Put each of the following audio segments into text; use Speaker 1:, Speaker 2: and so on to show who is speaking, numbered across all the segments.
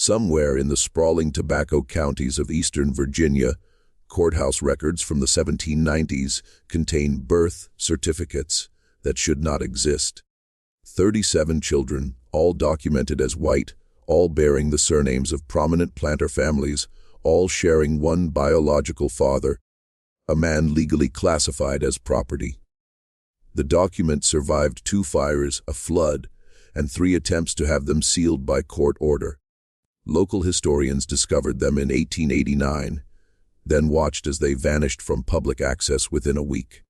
Speaker 1: Somewhere in the sprawling tobacco counties of eastern Virginia, courthouse records from the 1790s contain birth certificates that should not exist. 37 children, all documented as white, all bearing the surnames of prominent planter families, all sharing one biological father, a man legally classified as property. The document survived 2 fires, a flood, and 3 attempts to have them sealed by court order. Local historians discovered them in 1889, then watched as they vanished from public access within a week.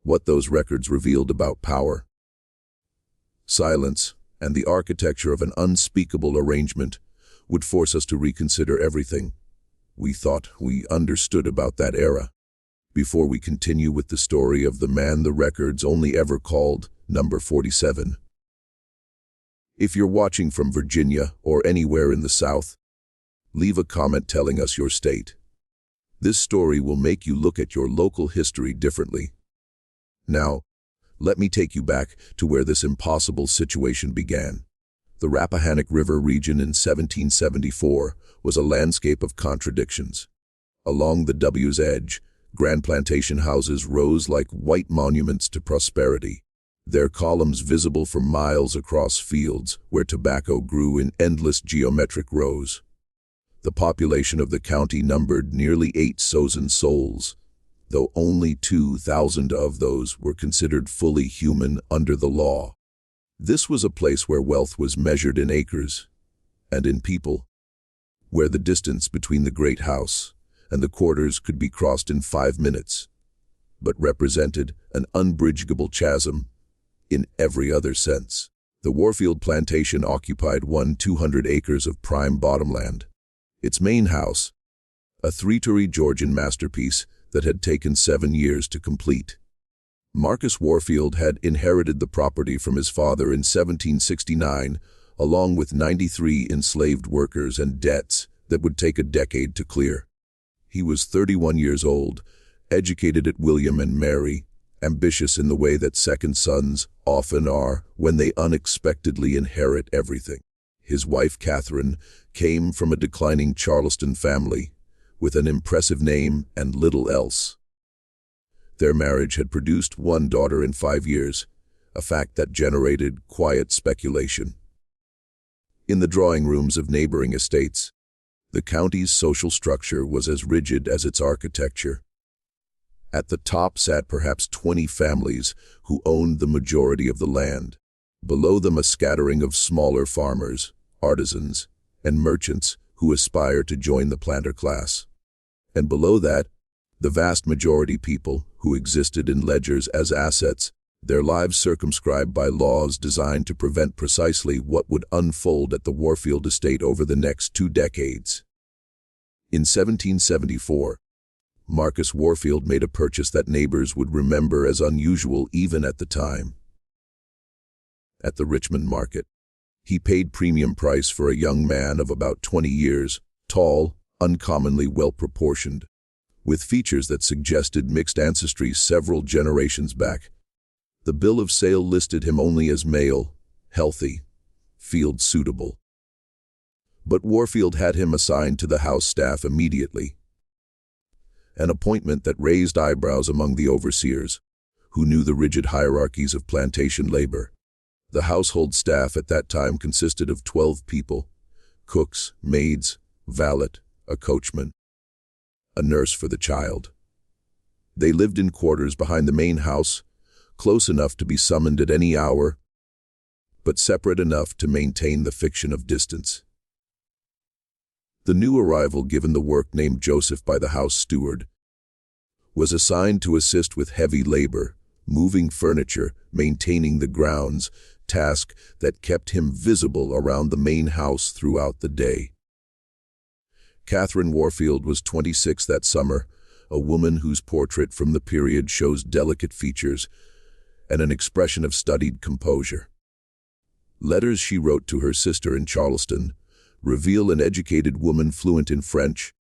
Speaker 1: What those records revealed about power, silence, and the architecture of an unspeakable arrangement would force us to reconsider everything we thought we understood about that era. Before we continue with the story of the man the records only ever called Number 47. If you're watching from Virginia or anywhere in the South, leave a comment telling us your state. This story will make you look at your local history differently. Now, let me take you back to where this impossible situation began. The Rappahannock River region in 1774 was a landscape of contradictions. Along the W's edge, grand plantation houses rose like white monuments to prosperity, their columns visible for miles across fields where tobacco grew in endless geometric rows. The population of the county numbered nearly 8,000 souls, though only 2,000 of those were considered fully human under the law. This was a place where wealth was measured in acres and in people, where the distance between the great house and the quarters could be crossed in 5 minutes, but represented an unbridgeable chasm in every other sense. The Warfield plantation occupied 200 acres of prime bottomland. Its main house, a 3-story Georgian masterpiece that had taken 7 years to complete. Marcus Warfield had inherited the property from his father in 1769, along with 93 enslaved workers and debts that would take a decade to clear. He was 31 years old, educated at William and Mary, ambitious in the way that second sons often are when they unexpectedly inherit everything. His wife, Catherine, came from a declining Charleston family, with an impressive name and little else. Their marriage had produced 1 daughter in 5 years, a fact that generated quiet speculation. In the drawing rooms of neighboring estates, the county's social structure was as rigid as its architecture. At the top sat perhaps 20 families who owned the majority of the land. Below them a scattering of smaller farmers, artisans, and merchants who aspire to join the planter class. And below that, the vast majority people who existed in ledgers as assets, their lives circumscribed by laws designed to prevent precisely what would unfold at the Warfield estate over the next 2 decades. In 1774, Marcus Warfield made a purchase that neighbors would remember as unusual even at the time. At the Richmond market, he paid premium price for a young man of about 20 years, tall, uncommonly well-proportioned, with features that suggested mixed ancestry several generations back. The bill of sale listed him only as male, healthy, field-suitable. But Warfield had him assigned to the house staff immediately, an appointment that raised eyebrows among the overseers, who knew the rigid hierarchies of plantation labor. The household staff at that time consisted of 12 people: cooks, maids, valet, a coachman, a nurse for the child. They lived in quarters behind the main house, close enough to be summoned at any hour, but separate enough to maintain the fiction of distance. The new arrival, given the work named Joseph by the house steward, was assigned to assist with heavy labor, moving furniture, maintaining the grounds, task that kept him visible around the main house throughout the day. Catherine Warfield was 26 that summer, a woman whose portrait from the period shows delicate features and an expression of studied composure. Letters she wrote to her sister in Charleston reveal an educated woman fluent in French,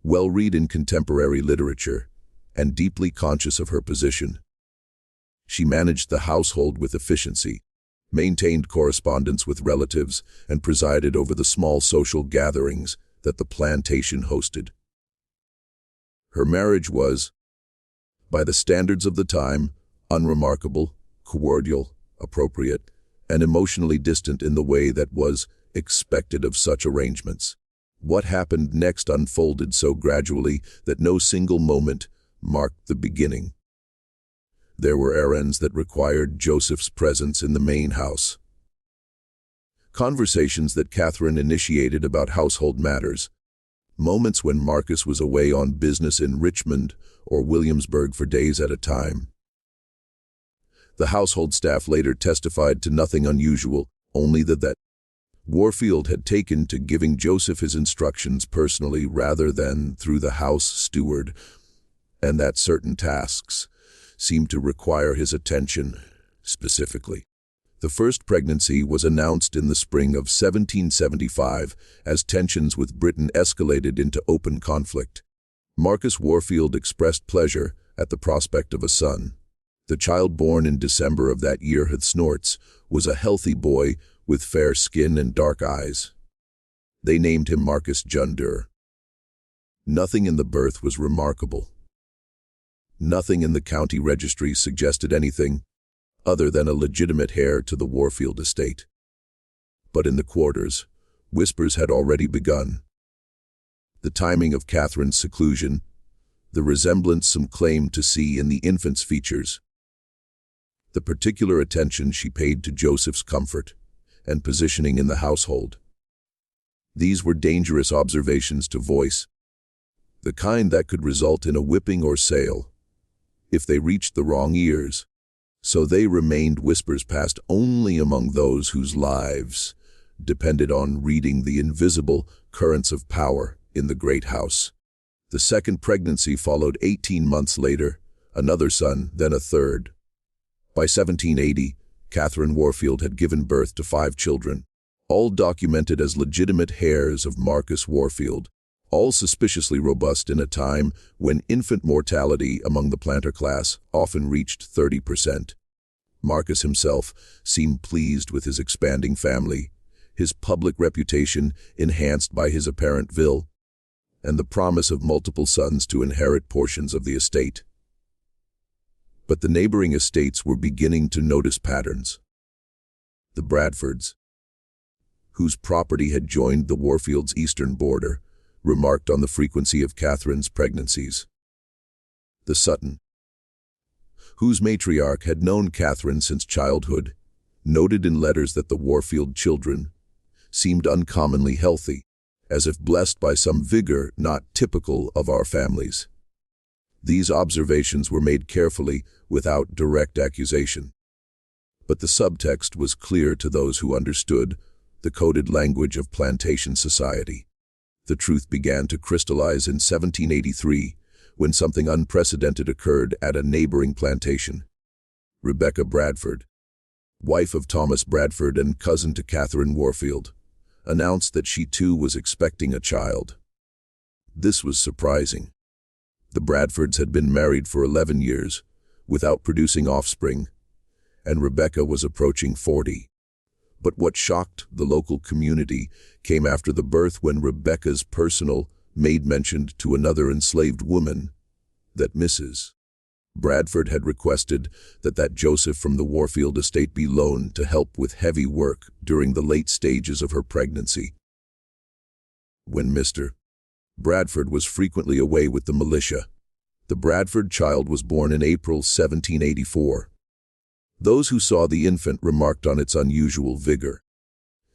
Speaker 1: well-read in contemporary literature, and deeply conscious of her position. She managed the household with efficiency, maintained correspondence with relatives, and presided over the small social gatherings that the plantation hosted. Her marriage was, by the standards of the time, unremarkable, cordial, appropriate, and emotionally distant in the way that was expected of such arrangements. What happened next unfolded so gradually that no single moment marked the beginning. There were errands that required Joseph's presence in the main house. Conversations that Catherine initiated about household matters. Moments when Marcus was away on business in Richmond or Williamsburg for days at a time. The household staff later testified to nothing unusual, only that Warfield had taken to giving Joseph his instructions personally rather than through the house steward, and that certain tasks seemed to require his attention specifically. The first pregnancy was announced in the spring of 1775 as tensions with Britain escalated into open conflict. Marcus Warfield expressed pleasure at the prospect of a son. The child born in December of that year, Snorts, was a healthy boy with fair skin and dark eyes. They named him Marcus Junder. Nothing in the birth was remarkable. Nothing in the county registry suggested anything other than a legitimate heir to the Warfield estate. But in the quarters, whispers had already begun. The timing of Catherine's seclusion, the resemblance some claimed to see in the infant's features, the particular attention she paid to Joseph's comfort and positioning in the household. These were dangerous observations to voice, the kind that could result in a whipping or sale if they reached the wrong ears. So they remained whispers passed only among those whose lives depended on reading the invisible currents of power in the great house. The second pregnancy followed 18 months later, another son, then a third. By 1780, Catherine Warfield had given birth to 5 children, all documented as legitimate heirs of Marcus Warfield, all suspiciously robust in a time when infant mortality among the planter class often reached 30%. Marcus himself seemed pleased with his expanding family, his public reputation enhanced by his apparent will, and the promise of multiple sons to inherit portions of the estate. But the neighboring estates were beginning to notice patterns. The Bradfords, whose property had joined the Warfield's eastern border, remarked on the frequency of Catherine's pregnancies. The Sutton, whose matriarch had known Catherine since childhood, noted in letters that the Warfield children seemed uncommonly healthy, as if blessed by some vigor not typical of our families. These observations were made carefully, without direct accusation. But the subtext was clear to those who understood the coded language of plantation society. The truth began to crystallize in 1783, when something unprecedented occurred at a neighboring plantation. Rebecca Bradford, wife of Thomas Bradford and cousin to Catherine Warfield, announced that she too was expecting a child. This was surprising. The Bradfords had been married for 11 years, without producing offspring, and Rebecca was approaching 40. But what shocked the local community came after the birth, when Rebecca's personal maid mentioned to another enslaved woman that Mrs. Bradford had requested that Joseph from the Warfield estate be loaned to help with heavy work during the late stages of her pregnancy. When Mr. Bradford was frequently away with the militia, the Bradford child was born in April 1784. Those who saw the infant remarked on its unusual vigor,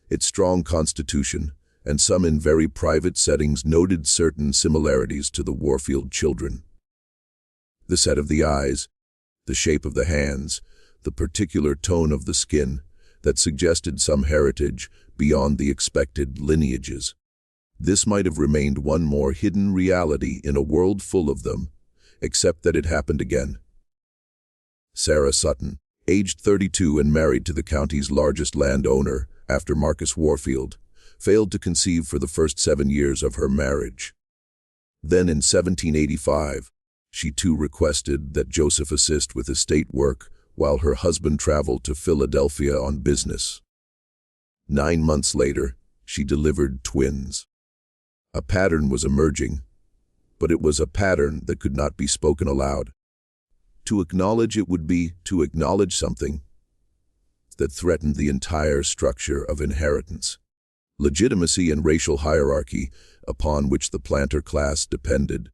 Speaker 1: its strong constitution, and some in very private settings noted certain similarities to the Warfield children. The set of the eyes, the shape of the hands, the particular tone of the skin that suggested some heritage beyond the expected lineages. This might have remained one more hidden reality in a world full of them, except that it happened again. Sarah Sutton, aged 32 and married to the county's largest landowner after Marcus Warfield, failed to conceive for the first 7 years of her marriage. Then in 1785, she too requested that Joseph assist with estate work while her husband traveled to Philadelphia on business. 9 months later, she delivered twins. A pattern was emerging, but it was a pattern that could not be spoken aloud. To acknowledge it would be to acknowledge something that threatened the entire structure of inheritance, legitimacy and racial hierarchy upon which the planter class depended.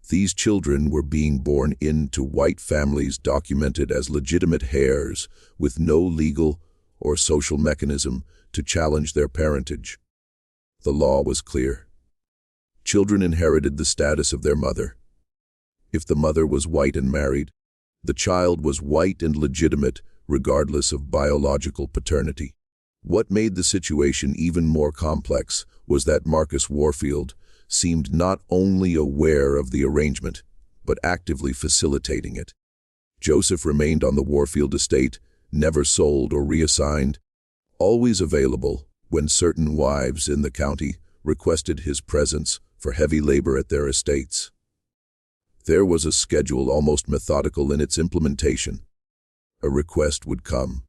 Speaker 1: These children were being born into white families documented as legitimate heirs with no legal or social mechanism to challenge their parentage. The law was clear. Children inherited the status of their mother. If the mother was white and married, the child was white and legitimate regardless of biological paternity. What made the situation even more complex was that Marcus Warfield seemed not only aware of the arrangement, but actively facilitating it. Joseph remained on the Warfield estate, never sold or reassigned, always available when certain wives in the county requested his presence for heavy labor at their estates. There was a schedule almost methodical in its implementation. A request would come.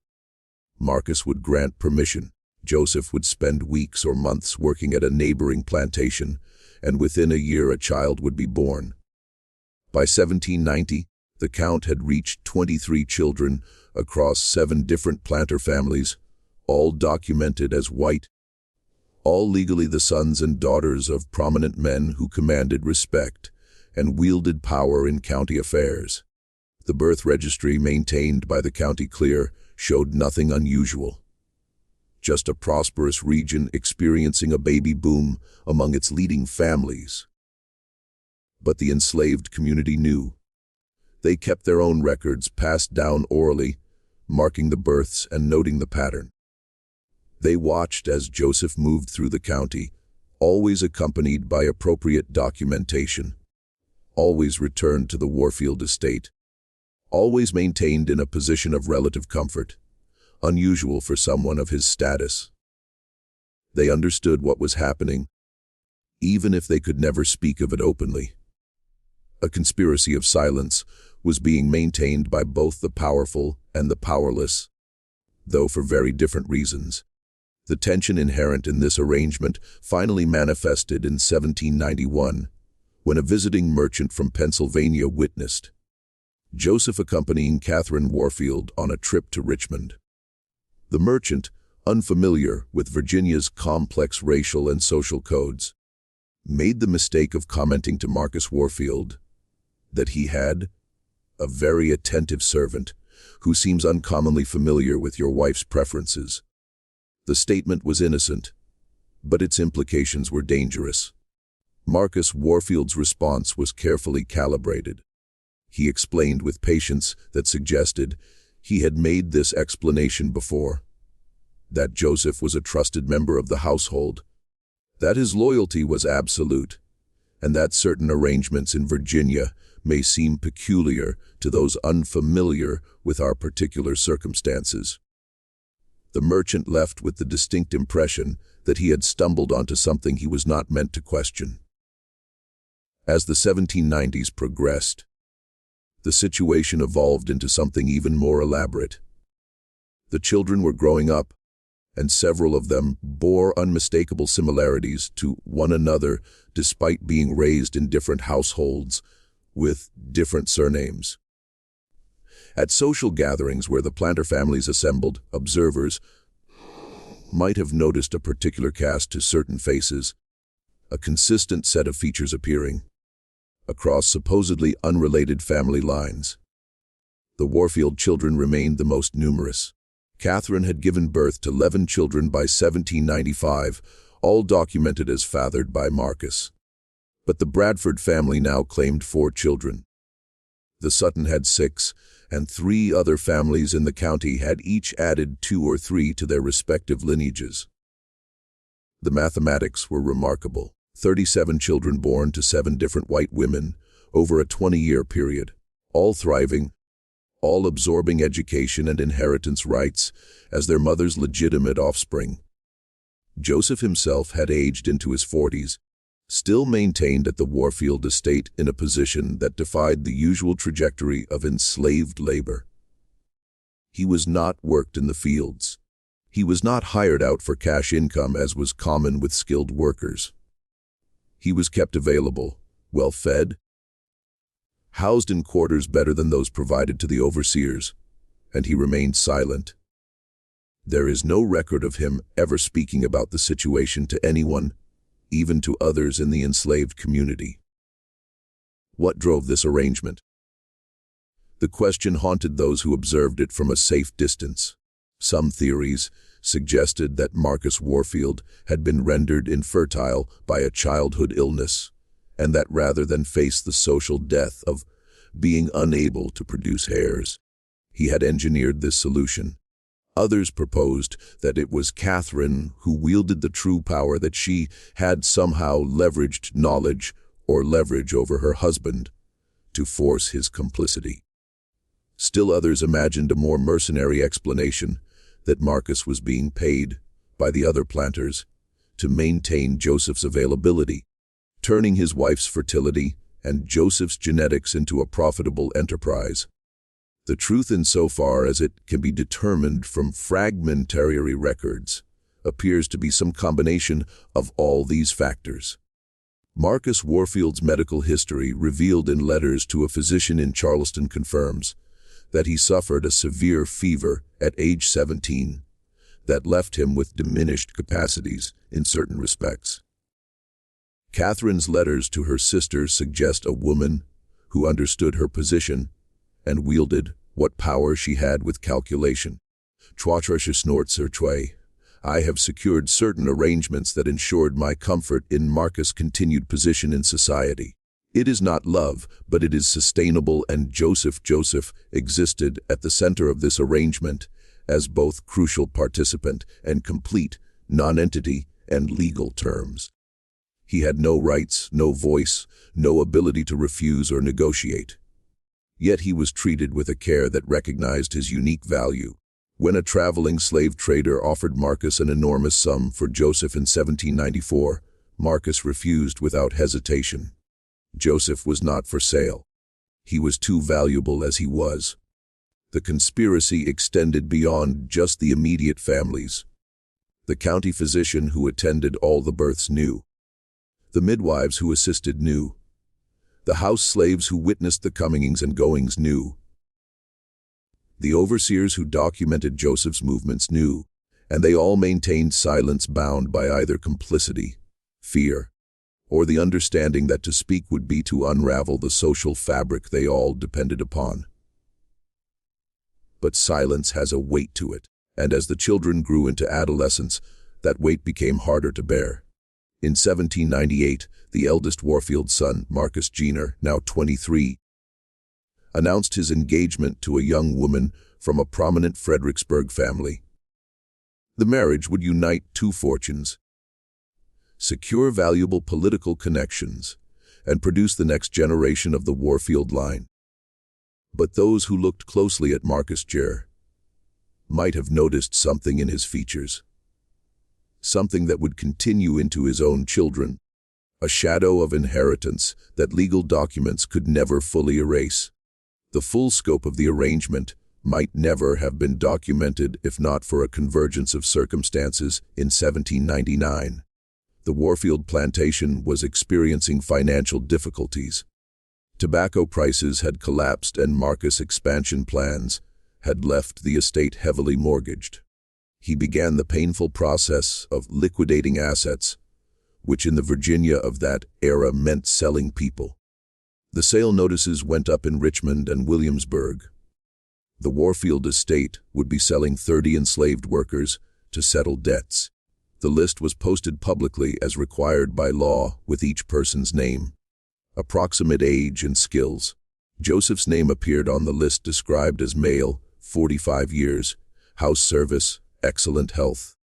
Speaker 1: Marcus would grant permission. Joseph would spend weeks or months working at a neighboring plantation, and within a year a child would be born. By 1790, the count had reached 23 children across 7 different planter families, all documented as white, all legally the sons and daughters of prominent men who commanded respect and wielded power in county affairs. The birth registry maintained by the county clerk showed nothing unusual. Just a prosperous region experiencing a baby boom among its leading families. But the enslaved community knew. They kept their own records passed down orally, marking the births and noting the pattern. They watched as Joseph moved through the county, always accompanied by appropriate documentation, always returned to the Warfield estate, always maintained in a position of relative comfort, unusual for someone of his status. They understood what was happening, even if they could never speak of it openly. A conspiracy of silence was being maintained by both the powerful and the powerless, though for very different reasons. The tension inherent in this arrangement finally manifested in 1791, when a visiting merchant from Pennsylvania witnessed Joseph accompanying Catherine Warfield on a trip to Richmond. The merchant, unfamiliar with Virginia's complex racial and social codes, made the mistake of commenting to Marcus Warfield that he had a very attentive servant who seems uncommonly familiar with your wife's preferences. The statement was innocent, but its implications were dangerous. Marcus Warfield's response was carefully calibrated. He explained with patience that suggested he had made this explanation before, that Joseph was a trusted member of the household, that his loyalty was absolute, and that certain arrangements in Virginia may seem peculiar to those unfamiliar with our particular circumstances. The merchant left with the distinct impression that he had stumbled onto something he was not meant to question. As the 1790s progressed, the situation evolved into something even more elaborate. The children were growing up, and several of them bore unmistakable similarities to one another despite being raised in different households with different surnames. At social gatherings where the planter families assembled, observers might have noticed a particular cast to certain faces, a consistent set of features appearing across supposedly unrelated family lines. The Warfield children remained the most numerous. Catherine had given birth to 11 children by 1795, all documented as fathered by Marcus. But the Bradford family now claimed 4 children. The Sutton had 6, and 3 other families in the county had each added 2 or 3 to their respective lineages. The mathematics were remarkable. 37 children born to 7 different white women over a 20-year period, all thriving, all absorbing education and inheritance rights as their mother's legitimate offspring. Joseph himself had aged into his 40s, still maintained at the Warfield estate in a position that defied the usual trajectory of enslaved labor. He was not worked in the fields. He was not hired out for cash income as was common with skilled workers. He was kept available, well-fed, housed in quarters better than those provided to the overseers, and he remained silent. There is no record of him ever speaking about the situation to anyone, even to others in the enslaved community. What drove this arrangement? The question haunted those who observed it from a safe distance. Some theories suggested that Marcus Warfield had been rendered infertile by a childhood illness, and that rather than face the social death of being unable to produce heirs, he had engineered this solution. Others proposed that it was Catherine who wielded the true power, that she had somehow leveraged knowledge or leverage over her husband to force his complicity. Still others imagined a more mercenary explanation, that Marcus was being paid by the other planters to maintain Joseph's availability, turning his wife's fertility and Joseph's genetics into a profitable enterprise. The truth, insofar as it can be determined from fragmentary records, appears to be some combination of all these factors. Marcus Warfield's medical history, revealed in letters to a physician in Charleston, confirms that he suffered a severe fever at age 17 that left him with diminished capacities in certain respects. Catherine's letters to her sister suggest a woman who understood her position and wielded what power she had with calculation. I have secured certain arrangements that ensured my comfort in Marcus' continued position in society. It is not love, but it is sustainable, and Joseph existed at the center of this arrangement as both crucial participant and complete nonentity and legal terms. He had no rights, no voice, no ability to refuse or negotiate. Yet he was treated with a care that recognized his unique value. When a traveling slave trader offered Marcus an enormous sum for Joseph in 1794, Marcus refused without hesitation. Joseph was not for sale. He was too valuable as he was. The conspiracy extended beyond just the immediate families. The county physician who attended all the births knew. The midwives who assisted knew. The house slaves who witnessed the comings and goings knew. The overseers who documented Joseph's movements knew, and they all maintained silence, bound by either complicity, fear, or the understanding that to speak would be to unravel the social fabric they all depended upon. But silence has a weight to it, and as the children grew into adolescence, that weight became harder to bear. In 1798, the eldest Warfield son, Marcus Jenner, now 23, announced his engagement to a young woman from a prominent Fredericksburg family. The marriage would unite two fortunes, secure valuable political connections, and produce the next generation of the Warfield line. But those who looked closely at Marcus Jenner might have noticed something in his features, something that would continue into his own children, a shadow of inheritance that legal documents could never fully erase. The full scope of the arrangement might never have been documented if not for a convergence of circumstances in 1799. The Warfield plantation was experiencing financial difficulties. Tobacco prices had collapsed and Marcus' expansion plans had left the estate heavily mortgaged. He began the painful process of liquidating assets, which in the Virginia of that era meant selling people. The sale notices went up in Richmond and Williamsburg. The Warfield estate would be selling 30 enslaved workers to settle debts. The list was posted publicly as required by law with each person's name, approximate age and skills. Joseph's name appeared on the list, described as male, 45 years, house service, excellent health.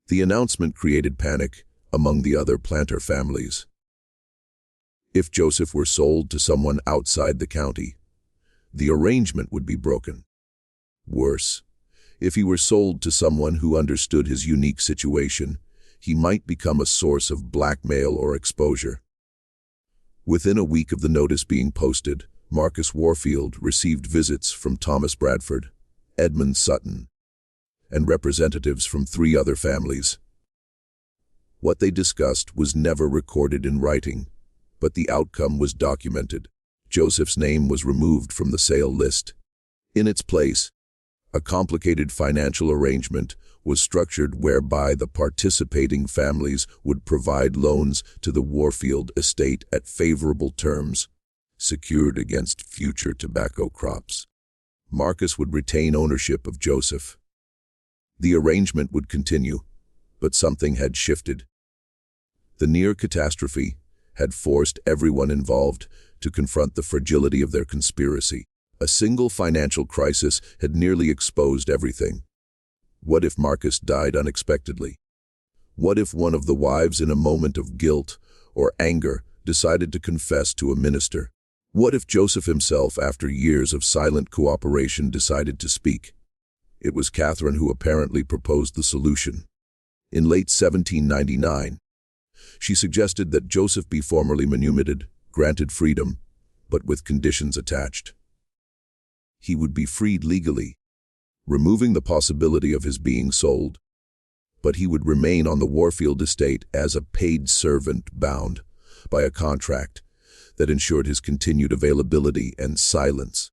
Speaker 1: The announcement created panic among the other planter families. If Joseph were sold to someone outside the county, the arrangement would be broken. Worse, if he were sold to someone who understood his unique situation, he might become a source of blackmail or exposure. Within a week of the notice being posted, Marcus Warfield received visits from Thomas Bradford, Edmund Sutton, and representatives from 3 other families. What they discussed was never recorded in writing, but the outcome was documented. Joseph's name was removed from the sale list. In its place, a complicated financial arrangement was structured whereby the participating families would provide loans to the Warfield estate at favorable terms, secured against future tobacco crops. Marcus would retain ownership of Joseph. The arrangement would continue, but something had shifted. The near catastrophe had forced everyone involved to confront the fragility of their conspiracy. A single financial crisis had nearly exposed everything. What if Marcus died unexpectedly? What if one of the wives, in a moment of guilt or anger, decided to confess to a minister? What if Joseph himself, after years of silent cooperation, decided to speak? It was Catherine who apparently proposed the solution. In late 1799, she suggested that Joseph be formally manumitted, granted freedom, but with conditions attached. He would be freed legally, removing the possibility of his being sold, but he would remain on the Warfield estate as a paid servant bound by a contract that ensured his continued availability and silence.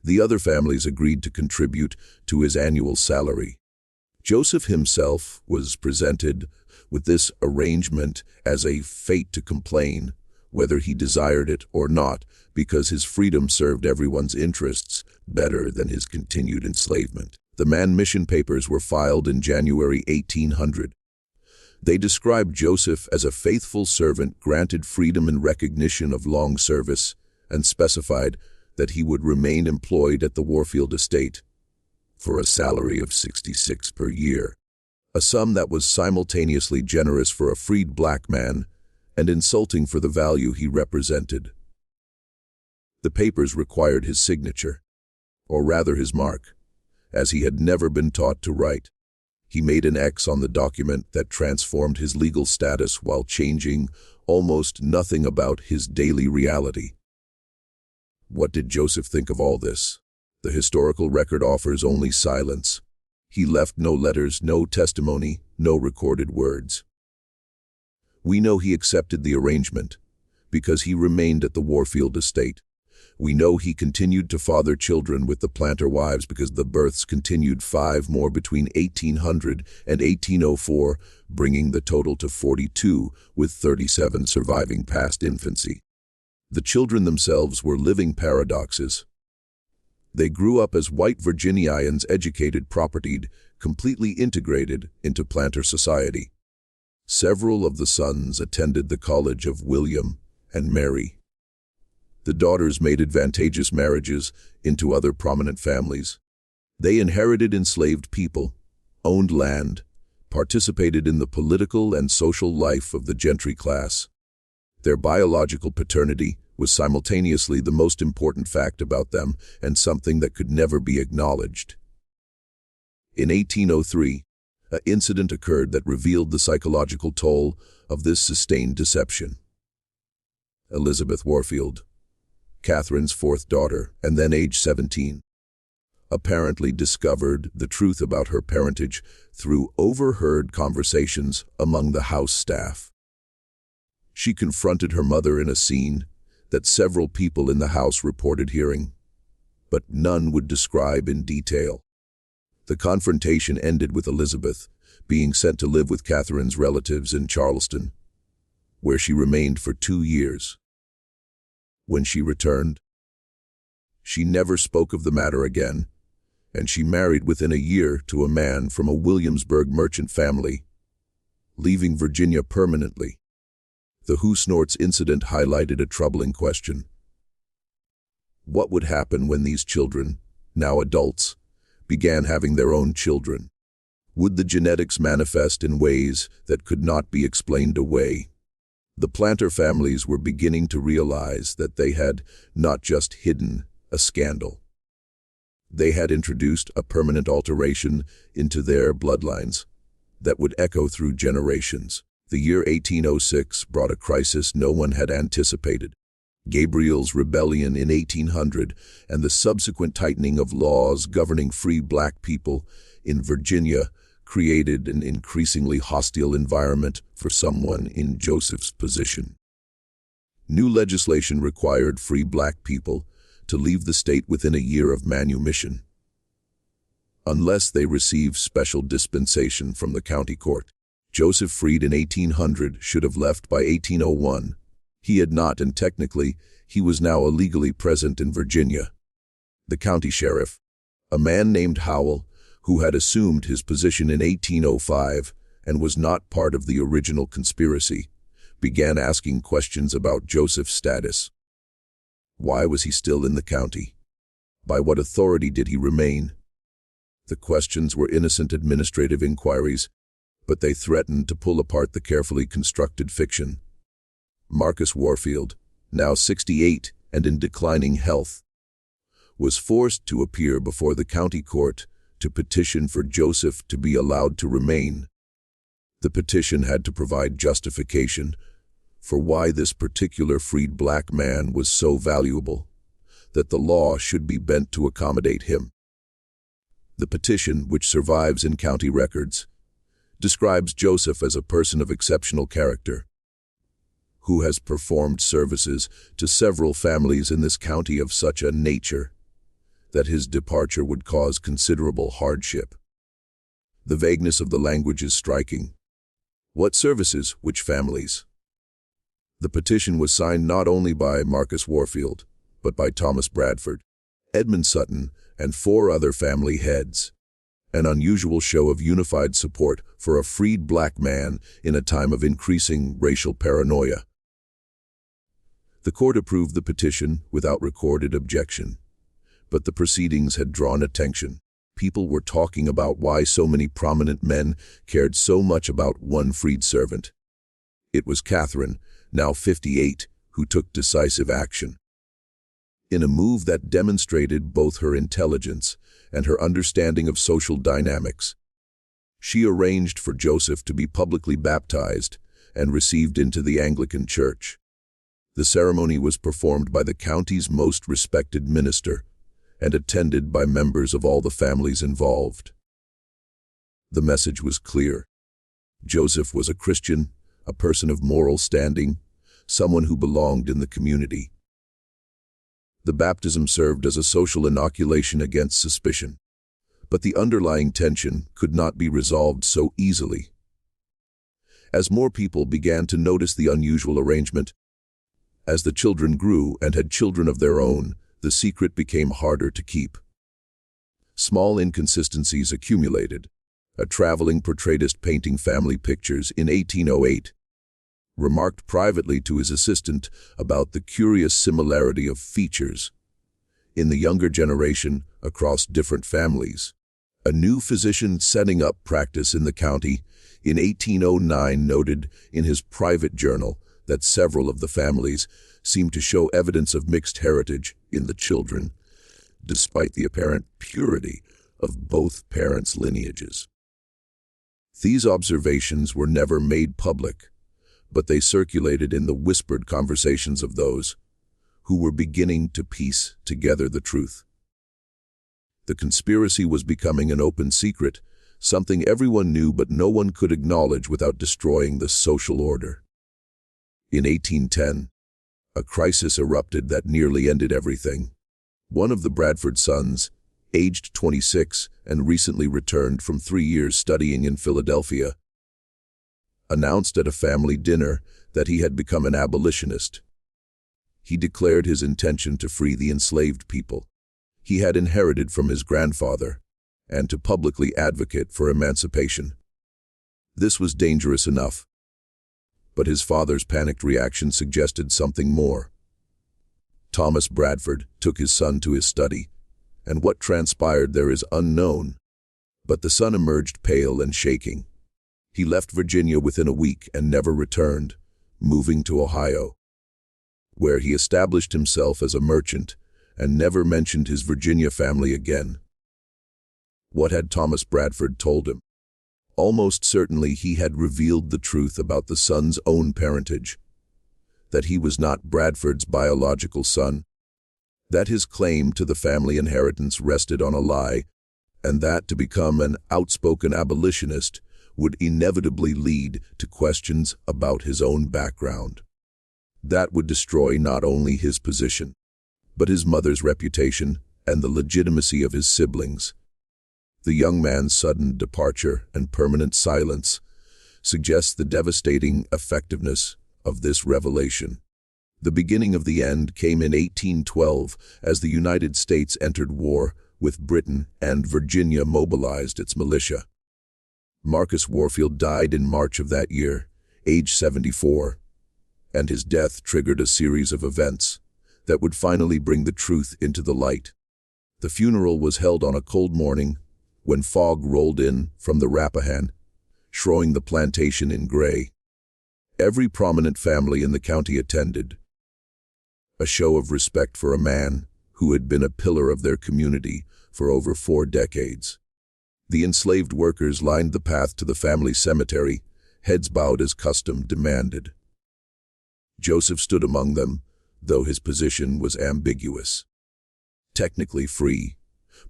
Speaker 1: The other families agreed to contribute to his annual salary. Joseph himself was presented with this arrangement as a fait to complain, whether he desired it or not, because his freedom served everyone's interests better than his continued enslavement. The manumission papers were filed in January 1800. They described Joseph as a faithful servant granted freedom in recognition of long service, and specified that he would remain employed at the Warfield estate for a salary of $66 per year, a sum that was simultaneously generous for a freed black man and insulting for the value he represented. The papers required his signature, or rather his mark, as he had never been taught to write. He made an X on the document that transformed his legal status while changing almost nothing about his daily reality. What did Joseph think of all this? The historical record offers only silence. He left no letters, no testimony, no recorded words. We know he accepted the arrangement because he remained at the Warfield estate. We know he continued to father children with the planter wives because the births continued 5 more between 1800 and 1804, bringing the total to 42, with 37 surviving past infancy. The children themselves were living paradoxes. They grew up as white Virginians, educated, propertied, completely integrated into planter society. Several of the sons attended the college of William and Mary. The daughters made advantageous marriages into other prominent families. They inherited enslaved people, owned land, participated in the political and social life of the gentry class. Their biological paternity was simultaneously the most important fact about them and something that could never be acknowledged. In 1803, an incident occurred that revealed the psychological toll of this sustained deception. Elizabeth Warfield, Catherine's 4th daughter, and then age 17, apparently discovered the truth about her parentage through overheard conversations among the house staff. She confronted her mother in a scene that several people in the house reported hearing, but none would describe in detail. The confrontation ended with Elizabeth being sent to live with Catherine's relatives in Charleston, where she remained for 2 years. When she returned, she never spoke of the matter again, and she married within a year to a man from a Williamsburg merchant family, leaving Virginia permanently. The Who Snorts incident highlighted a troubling question. What would happen when these children, now adults, began having their own children? Would the genetics manifest in ways that could not be explained away? The planter families were beginning to realize that they had not just hidden a scandal. They had introduced a permanent alteration into their bloodlines that would echo through generations. The year 1806 brought a crisis no one had anticipated. Gabriel's rebellion in 1800 and the subsequent tightening of laws governing free black people in Virginia created an increasingly hostile environment for someone in Joseph's position. New legislation required free black people to leave the state within a year of manumission, unless they received special dispensation from the county court. Joseph, freed in 1800, should have left by 1801. He had not, and technically, he was now illegally present in Virginia. The county sheriff, a man named Howell, who had assumed his position in 1805 and was not part of the original conspiracy, began asking questions about Joseph's status. Why was he still in the county? By what authority did he remain? The questions were innocent administrative inquiries, but they threatened to pull apart the carefully constructed fiction. Marcus Warfield, now 68 and in declining health, was forced to appear before the county court to petition for Joseph to be allowed to remain. The petition had to provide justification for why this particular freed black man was so valuable that the law should be bent to accommodate him. The petition, which survives in county records, describes Joseph as a person of exceptional character, who has performed services to several families in this county of such a nature that his departure would cause considerable hardship. The vagueness of the language is striking. What services? Which families? The petition was signed not only by Marcus Warfield, but by Thomas Bradford, Edmund Sutton, and 4 other family heads. An unusual show of unified support for a freed black man in a time of increasing racial paranoia. The court approved the petition without recorded objection, but the proceedings had drawn attention. People were talking about why so many prominent men cared so much about one freed servant. It was Catherine, now 58, who took decisive action. In a move that demonstrated both her intelligence and her understanding of social dynamics, she arranged for Joseph to be publicly baptized and received into the Anglican Church. The ceremony was performed by the county's most respected minister and attended by members of all the families involved. The message was clear. Joseph was a Christian, a person of moral standing, someone who belonged in the community. The baptism served as a social inoculation against suspicion, but the underlying tension could not be resolved so easily. As more people began to notice the unusual arrangement, as the children grew and had children of their own, the secret became harder to keep. Small inconsistencies accumulated. A traveling portraitist painting family pictures in 1808 remarked privately to his assistant about the curious similarity of features in the younger generation across different families. A new physician setting up practice in the county in 1809 noted in his private journal that several of the families seemed to show evidence of mixed heritage in the children, despite the apparent purity of both parents' lineages. These observations were never made public, but they circulated in the whispered conversations of those who were beginning to piece together the truth. The conspiracy was becoming an open secret, something everyone knew but no one could acknowledge without destroying the social order. In 1810, a crisis erupted that nearly ended everything. One of the Bradford sons, aged 26 and recently returned from 3 years studying in Philadelphia, announced at a family dinner that he had become an abolitionist. He declared his intention to free the enslaved people he had inherited from his grandfather and to publicly advocate for emancipation. This was dangerous enough, but his father's panicked reaction suggested something more. Thomas Bradford took his son to his study, and what transpired there is unknown, but the son emerged pale and shaking. He left Virginia within a week and never returned, moving to Ohio, where he established himself as a merchant and never mentioned his Virginia family again. What had Thomas Bradford told him? Almost certainly he had revealed the truth about the son's own parentage. that he was not Bradford's biological son, that his claim to the family inheritance rested on a lie, and that to become an outspoken abolitionist would inevitably lead to questions about his own background. That would destroy not only his position, but his mother's reputation and the legitimacy of his siblings. The young man's sudden departure and permanent silence suggests the devastating effectiveness of this revelation. The beginning of the end came in 1812 as the United States entered war with Britain and Virginia mobilized its militia. Marcus Warfield died in March of that year, age 74, and his death triggered a series of events that would finally bring the truth into the light. The funeral was held on a cold morning when fog rolled in from the Rappahannock, showing the plantation in gray. Every prominent family in the county attended, a show of respect for a man who had been a pillar of their community for over 4 decades. The enslaved workers lined the path to the family cemetery, heads bowed as custom demanded. Joseph stood among them, though his position was ambiguous. Technically free,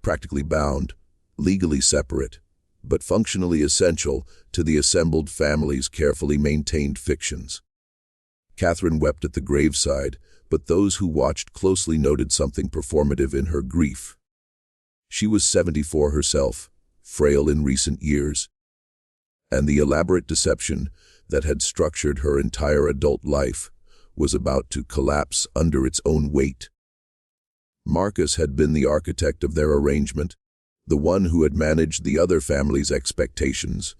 Speaker 1: practically bound, legally separate, but functionally essential to the assembled family's carefully maintained fictions. Catherine wept at the graveside, but those who watched closely noted something performative in her grief. She was 74 herself, frail in recent years, and the elaborate deception that had structured her entire adult life was about to collapse under its own weight. Marcus had been the architect of their arrangement, the one who had managed the other family's expectations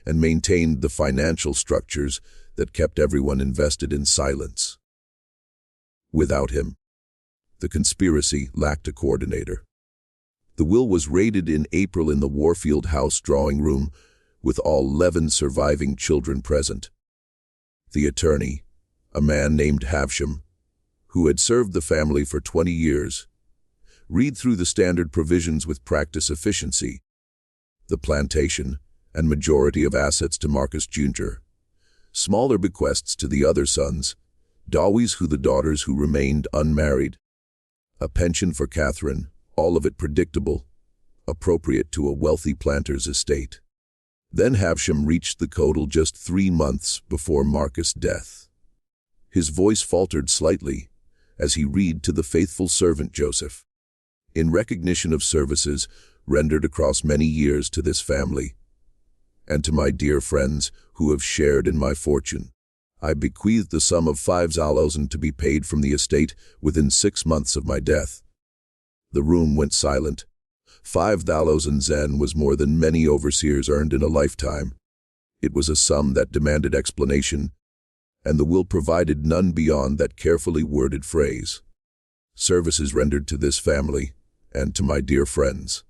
Speaker 1: and maintained the financial structures that kept everyone invested in silence. Without him, the conspiracy lacked a coordinator. The will was raided in April in the Warfield house drawing room, with all 11 surviving children present. The attorney, a man named Havsham, who had served the family for 20 years, read through the standard provisions with practice efficiency. The plantation and majority of assets to Marcus Jr., smaller bequests to the other sons, dowees who the daughters who remained unmarried, a pension for Catherine, all of it predictable, appropriate to a wealthy planter's estate. Then Havsham reached the total just 3 months before Marcus' death. His voice faltered slightly as he read to the faithful servant Joseph. In recognition of services rendered across many years to this family, and to my dear friends who have shared in my fortune, I bequeath the sum of 5,000 to be paid from the estate within 6 months of my death. The room went silent. 5,000 zen was more than many overseers earned in a lifetime. It was a sum that demanded explanation, and the will provided none beyond that carefully worded phrase. Services rendered to this family, and to my dear friends.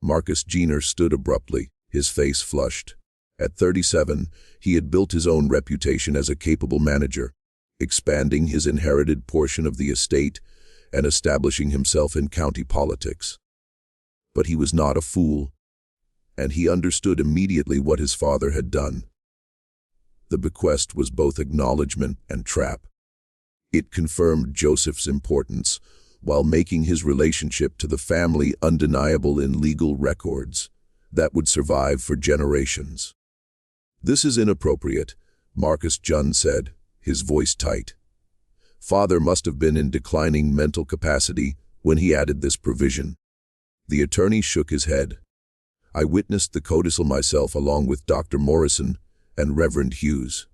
Speaker 1: Marcus Jr. stood abruptly, his face flushed. At 37, he had built his own reputation as a capable manager, expanding his inherited portion of the estate and establishing himself in county politics. But he was not a fool, and he understood immediately what his father had done. The bequest was both acknowledgement and trap. It confirmed Joseph's importance, while making his relationship to the family undeniable in legal records that would survive for generations. "This is inappropriate," Marcus Jr. said, his voice tight. Father must have been in declining mental capacity when he added this provision. The attorney shook his head. "I witnessed the codicil myself along with Dr. Morrison and Reverend Hughes.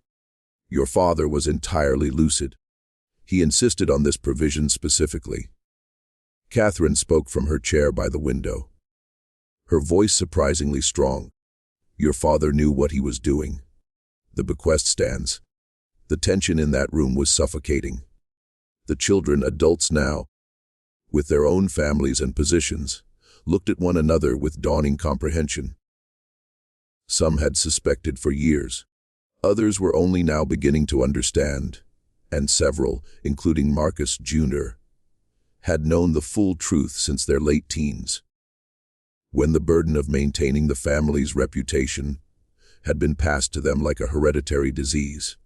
Speaker 1: Your father was entirely lucid. He insisted on this provision specifically." Catherine spoke from her chair by the window, her voice surprisingly strong. "Your father knew what he was doing. The bequest stands." The tension in that room was suffocating. The children, adults now, with their own families and positions, looked at one another with dawning comprehension. Some had suspected for years. Others were only now beginning to understand, and several, including Marcus Jr., had known the full truth since their late teens. When the burden of maintaining the family's reputation had been passed to them like a hereditary disease.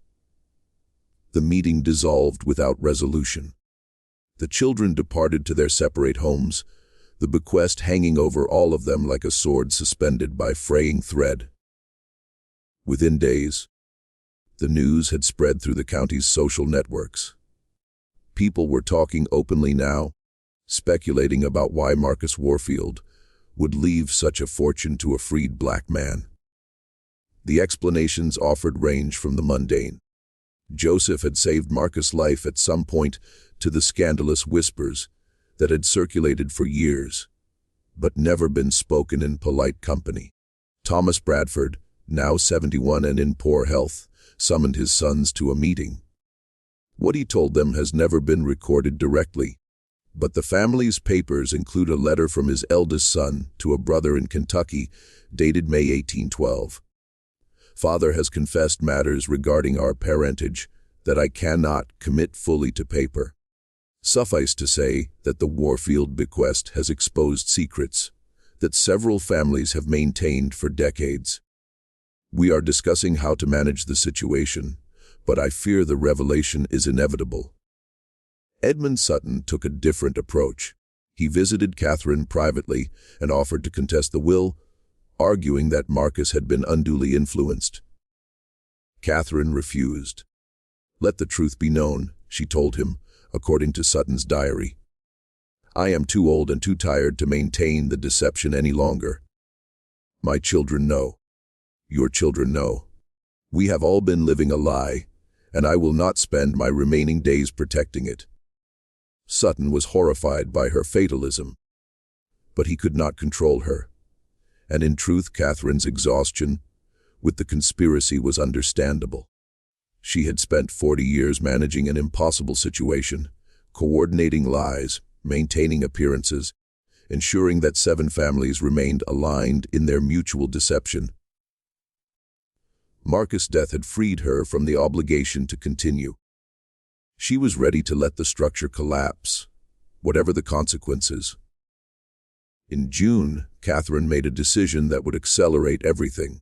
Speaker 1: The meeting dissolved without resolution. The children departed to their separate homes, the bequest hanging over all of them like a sword suspended by fraying thread. Within days, the news had spread through the county's social networks. People were talking openly now, speculating about why Marcus Warfield would leave such a fortune to a freed black man. The explanations offered range from the mundane. Joseph had saved Marcus' life at some point to the scandalous whispers that had circulated for years, but never been spoken in polite company. Thomas Bradford, now 71 and in poor health, summoned his sons to a meeting. What he told them has never been recorded directly, but the family's papers include a letter from his eldest son to a brother in Kentucky, dated May 1812. Father has confessed matters regarding our parentage that I cannot commit fully to paper. Suffice to say that the Warfield bequest has exposed secrets that several families have maintained for decades. We are discussing how to manage the situation, but I fear the revelation is inevitable. Edmund Sutton took a different approach. He visited Catherine privately and offered to contest the will, arguing that Marcus had been unduly influenced. Catherine refused. "Let the truth be known," she told him, according to Sutton's diary. "I am too old and too tired to maintain the deception any longer. My children know. Your children know. We have all been living a lie, and I will not spend my remaining days protecting it." Sutton was horrified by her fatalism, but he could not control her. And in truth, Catherine's exhaustion with the conspiracy was understandable. She had spent 40 years managing an impossible situation, coordinating lies, maintaining appearances, ensuring that 7 families remained aligned in their mutual deception. Marcus' death had freed her from the obligation to continue. She was ready to let the structure collapse, whatever the consequences. In June, Catherine made a decision that would accelerate everything.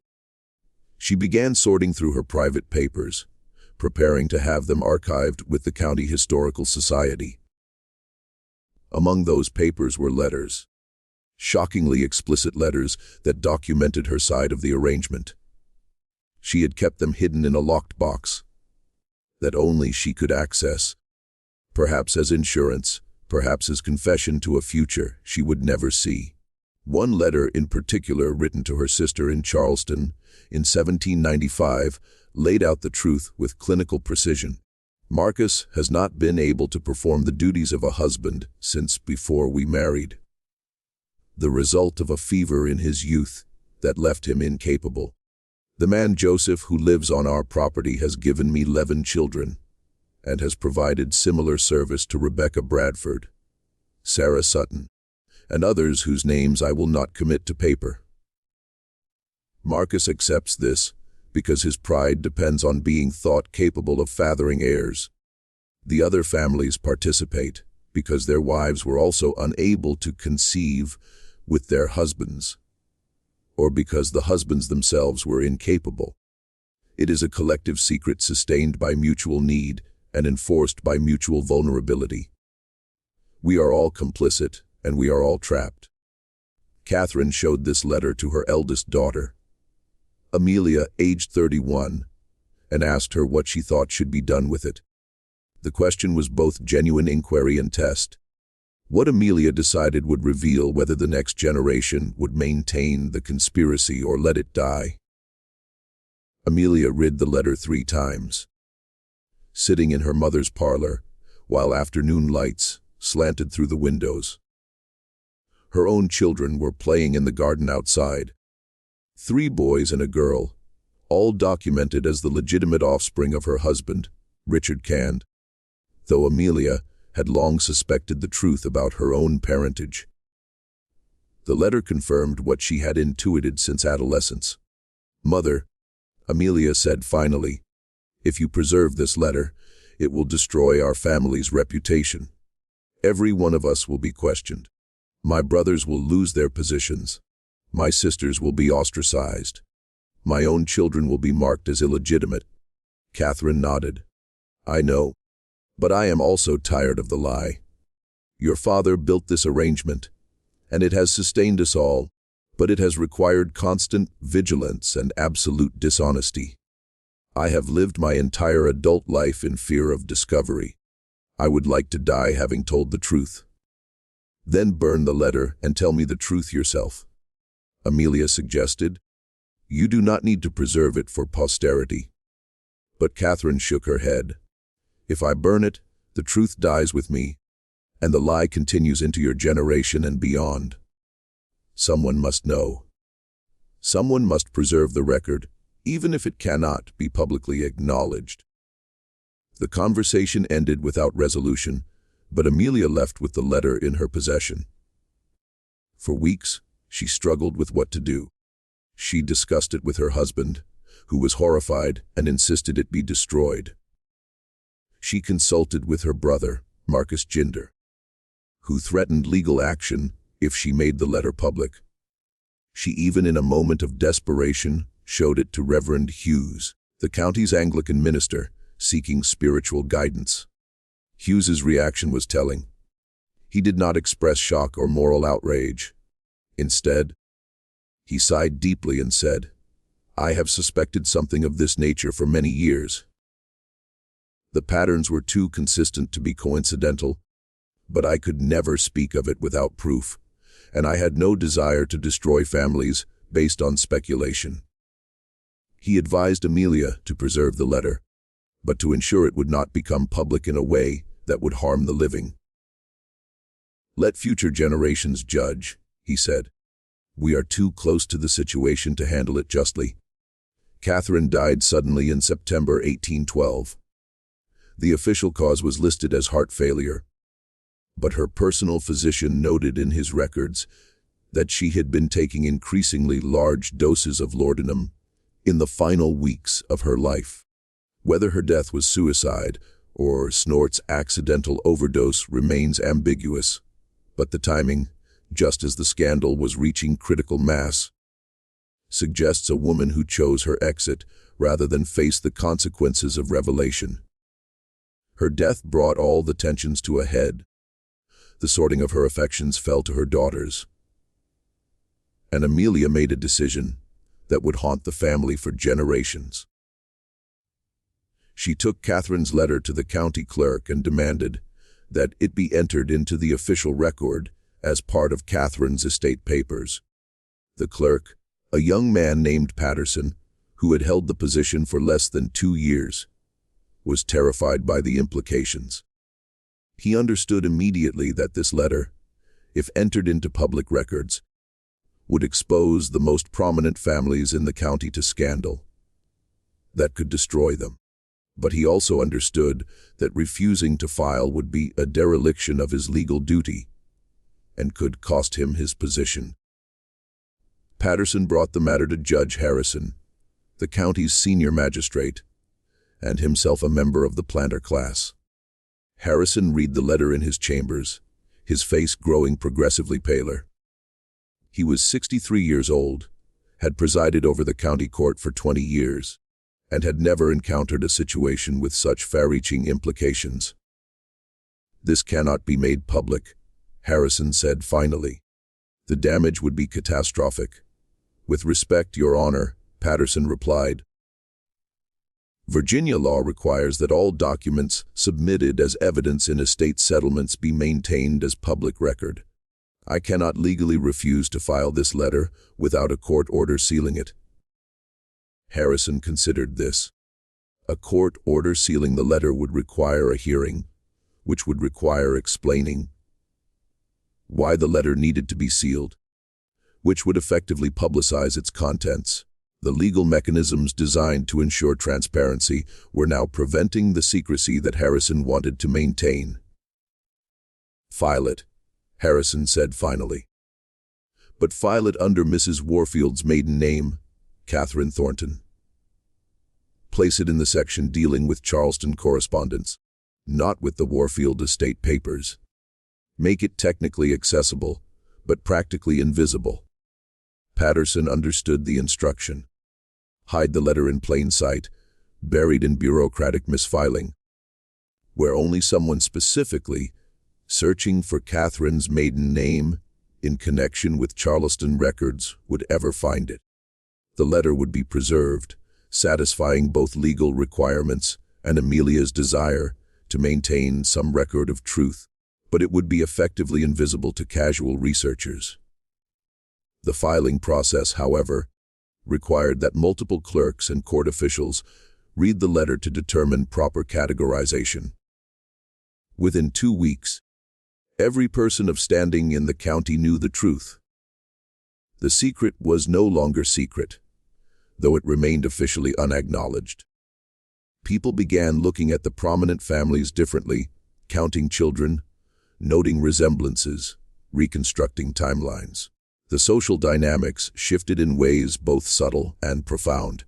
Speaker 1: She began sorting through her private papers, preparing to have them archived with the County Historical Society. Among those papers were letters, shockingly explicit letters that documented her side of the arrangement. She had kept them hidden in a locked box that only she could access, perhaps as insurance, perhaps as confession to a future she would never see. One letter in particular, written to her sister in Charleston in 1795, laid out the truth with clinical precision. "Marcus has not been able to perform the duties of a husband since before we married. The result of a fever in his youth that left him incapable. The man Joseph, who lives on our property, has given me 11 children and has provided similar service to Rebecca Bradford, Sarah Sutton, and others whose names I will not commit to paper. Marcus accepts this because his pride depends on being thought capable of fathering heirs. The other families participate because their wives were also unable to conceive with their husbands, or because the husbands themselves were incapable. It is a collective secret sustained by mutual need and enforced by mutual vulnerability. We are all complicit, and we are all trapped." Catherine showed this letter to her eldest daughter, Amelia, aged 31, and asked her what she thought should be done with it. The question was both genuine inquiry and test. What Amelia decided would reveal whether the next generation would maintain the conspiracy or let it die. Amelia read the letter 3 times. Sitting in her mother's parlor, while afternoon lights slanted through the windows. Her own children were playing in the garden outside. 3 boys and a girl, all documented as the legitimate offspring of her husband, Richard Cand, though Amelia had long suspected the truth about her own parentage. The letter confirmed what she had intuited since adolescence. "Mother," Amelia said finally, "if you preserve this letter, it will destroy our family's reputation. Every one of us will be questioned. My brothers will lose their positions. My sisters will be ostracized. My own children will be marked as illegitimate." Catherine nodded. I know, but I am also tired of the lie. Your father built this arrangement, and it has sustained us all, but it has required constant vigilance and absolute dishonesty. I have lived my entire adult life in fear of discovery. I would like to die having told the truth. Then burn the letter and tell me the truth yourself, Amelia suggested. You do not need to preserve it for posterity. But Catherine shook her head. If I burn it, the truth dies with me, and the lie continues into your generation and beyond. Someone must know. Someone must preserve the record, even if it cannot be publicly acknowledged. The conversation ended without resolution, but Amelia left with the letter in her possession. For weeks, she struggled with what to do. She discussed it with her husband, who was horrified and insisted it be destroyed. She consulted with her brother, Marcus Ginder, who threatened legal action if she made the letter public. She even, in a moment of desperation, showed it to Reverend Hughes, the county's Anglican minister, seeking spiritual guidance. Hughes's reaction was telling. He did not express shock or moral outrage. Instead, he sighed deeply and said, I have suspected something of this nature for many years. The patterns were too consistent to be coincidental, but I could never speak of it without proof, and I had no desire to destroy families based on speculation. He advised Amelia to preserve the letter, but to ensure it would not become public in a way that would harm the living. Let future generations judge, he said. We are too close to the situation to handle it justly. Catherine died suddenly in September 1812. The official cause was listed as heart failure, but her personal physician noted in his records that she had been taking increasingly large doses of laudanum in the final weeks of her life. Whether her death was suicide or Snort's accidental overdose remains ambiguous, but the timing, just as the scandal was reaching critical mass, suggests a woman who chose her exit rather than face the consequences of revelation. Her death brought all the tensions to a head. The sorting of her affections fell to her daughters, and Amelia made a decision that would haunt the family for generations. She took Catherine's letter to the county clerk and demanded that it be entered into the official record as part of Catherine's estate papers. The clerk, a young man named Patterson, who had held the position for less than 2 years, was terrified by the implications. He understood immediately that this letter, if entered into public records, would expose the most prominent families in the county to scandal that could destroy them. But he also understood that refusing to file would be a dereliction of his legal duty and could cost him his position. Patterson brought the matter to Judge Harrison, the county's senior magistrate, and himself a member of the planter class. Harrison read the letter in his chambers, his face growing progressively paler. He was 63 years old, had presided over the county court for 20 years, and had never encountered a situation with such far-reaching implications. This cannot be made public, Harrison said finally. The damage would be catastrophic. With respect, Your Honor, Patterson replied. Virginia law requires that all documents submitted as evidence in estate settlements be maintained as public record. I cannot legally refuse to file this letter without a court order sealing it. Harrison considered this. A court order sealing the letter would require a hearing, which would require explaining why the letter needed to be sealed, which would effectively publicize its contents. The legal mechanisms designed to ensure transparency were now preventing the secrecy that Harrison wanted to maintain. File it, Harrison said finally. But file it under Mrs. Warfield's maiden name, Catherine Thornton. Place it in the section dealing with Charleston correspondence, not with the Warfield estate papers. Make it technically accessible, but practically invisible. Patterson understood the instruction. Hide the letter in plain sight, buried in bureaucratic misfiling. where only someone specifically searching for Catherine's maiden name in connection with Charleston records would ever find it. The letter would be preserved, satisfying both legal requirements and Amelia's desire to maintain some record of truth, but it would be effectively invisible to casual researchers. The filing process, however, required that multiple clerks and court officials read the letter to determine proper categorization. Within 2 weeks, every person of standing in the county knew the truth. The secret was no longer secret, though it remained officially unacknowledged. People began looking at the prominent families differently, counting children, noting resemblances, reconstructing timelines. The social dynamics shifted in ways both subtle and profound.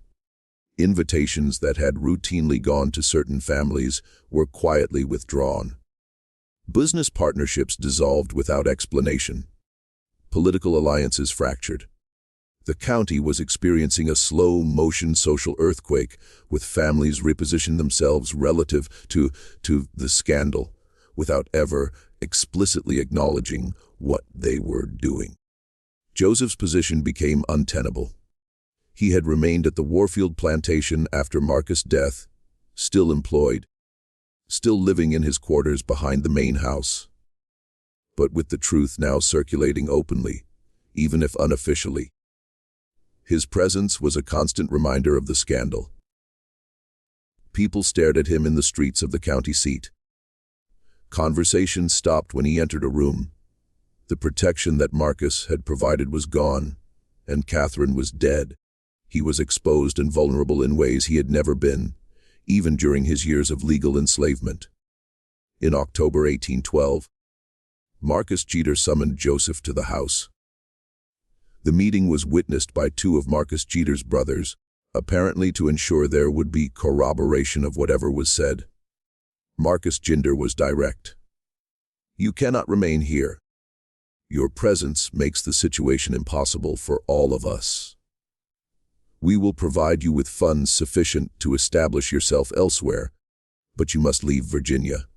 Speaker 1: Invitations that had routinely gone to certain families were quietly withdrawn. Business partnerships dissolved without explanation. Political alliances fractured. The county was experiencing a slow-motion social earthquake, with families repositioning themselves relative to the scandal, without ever explicitly acknowledging what they were doing. Joseph's position became untenable. He had remained at the Warfield plantation after Marcus' death, still employed, still living in his quarters behind the main house. But with the truth now circulating openly, even if unofficially, his presence was a constant reminder of the scandal. People stared at him in the streets of the county seat. Conversation stopped when he entered a room. The protection that Marcus had provided was gone, and Catherine was dead. He was exposed and vulnerable in ways he had never been, even during his years of legal enslavement. In October 1812, Marcus Jeter summoned Joseph to the house. The meeting was witnessed by 2 of Marcus Jeter's brothers, apparently to ensure there would be corroboration of whatever was said. Marcus Jeter was direct. "You cannot remain here. Your presence makes the situation impossible for all of us. We will provide you with funds sufficient to establish yourself elsewhere, but you must leave Virginia."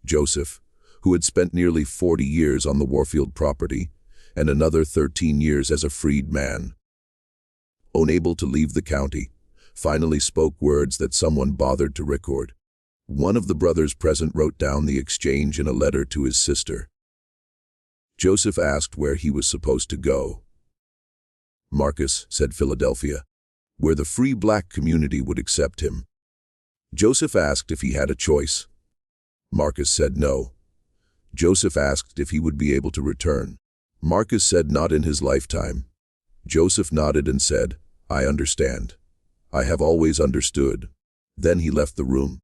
Speaker 1: Joseph, who had spent nearly 40 years on the Warfield property and another 13 years as a freed man, unable to leave the county, finally spoke words that someone bothered to record. One of the brothers present wrote down the exchange in a letter to his sister. Joseph asked where he was supposed to go. Marcus said Philadelphia, where the free black community would accept him. Joseph asked if he had a choice. Marcus said no. Joseph asked if he would be able to return. Marcus said not in his lifetime. Joseph nodded and said, "I understand. I have always understood." Then he left the room.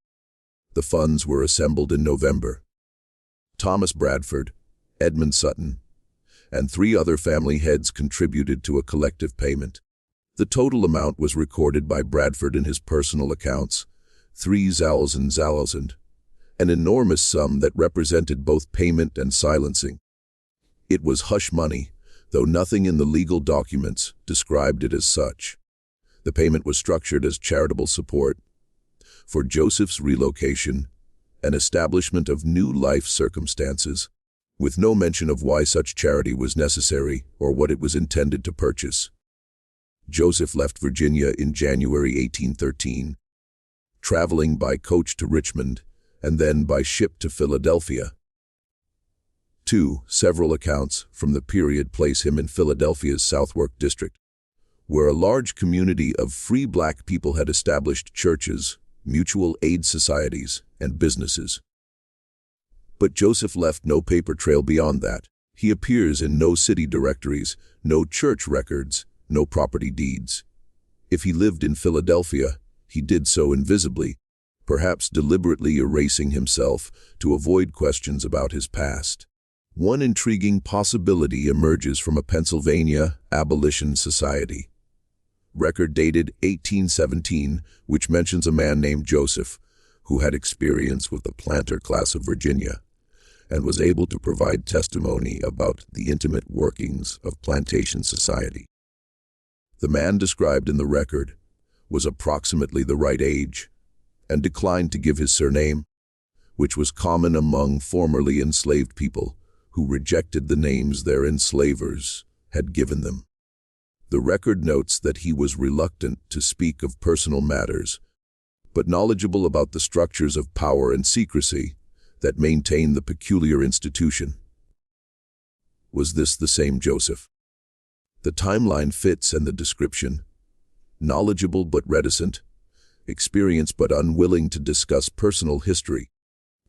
Speaker 1: The funds were assembled in November. Thomas Bradford, Edmund Sutton, and 3 other family heads contributed to a collective payment. The total amount was recorded by Bradford in his personal accounts, 3,000, an enormous sum that represented both payment and silencing. It was hush money, though nothing in the legal documents described it as such. The payment was structured as charitable support for Joseph's relocation and establishment of new life circumstances, with no mention of why such charity was necessary or what it was intended to purchase. Joseph left Virginia in January 1813, traveling by coach to Richmond and then by ship to Philadelphia. Several accounts from the period place him in Philadelphia's Southwark district, where a large community of free black people had established churches, mutual aid societies, and businesses. But Joseph left no paper trail beyond that. He appears in no city directories, no church records, no property deeds. If he lived in Philadelphia, he did so invisibly, perhaps deliberately erasing himself to avoid questions about his past. One intriguing possibility emerges from a Pennsylvania abolition society. Record dated 1817, which mentions a man named Joseph, who had experience with the planter class of Virginia, and was able to provide testimony about the intimate workings of plantation society. The man described in the record was approximately the right age, and declined to give his surname, which was common among formerly enslaved people who rejected the names their enslavers had given them. The record notes that he was reluctant to speak of personal matters, but knowledgeable about the structures of power and secrecy that maintained the peculiar institution. Was this the same Joseph? The timeline fits, and the description, knowledgeable but reticent, experienced but unwilling to discuss personal history,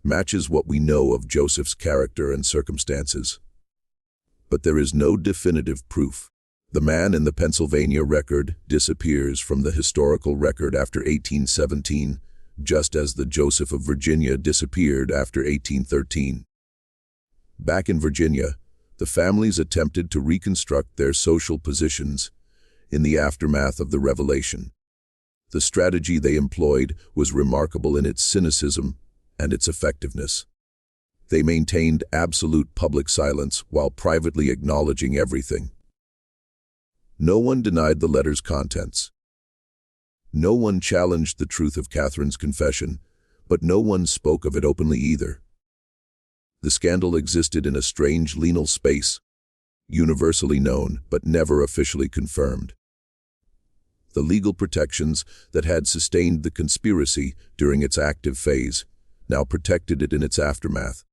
Speaker 1: matches what we know of Joseph's character and circumstances. But there is no definitive proof. The man in the Pennsylvania record disappears from the historical record after 1817, just as the Joseph of Virginia disappeared after 1813. Back in Virginia, the families attempted to reconstruct their social positions in the aftermath of the Revelation. The strategy they employed was remarkable in its cynicism and its effectiveness. They maintained absolute public silence while privately acknowledging everything. No one denied the letter's contents. No one challenged the truth of Catherine's confession, but no one spoke of it openly either. The scandal existed in a strange liminal space, universally known but never officially confirmed. The legal protections that had sustained the conspiracy during its active phase now protected it in its aftermath.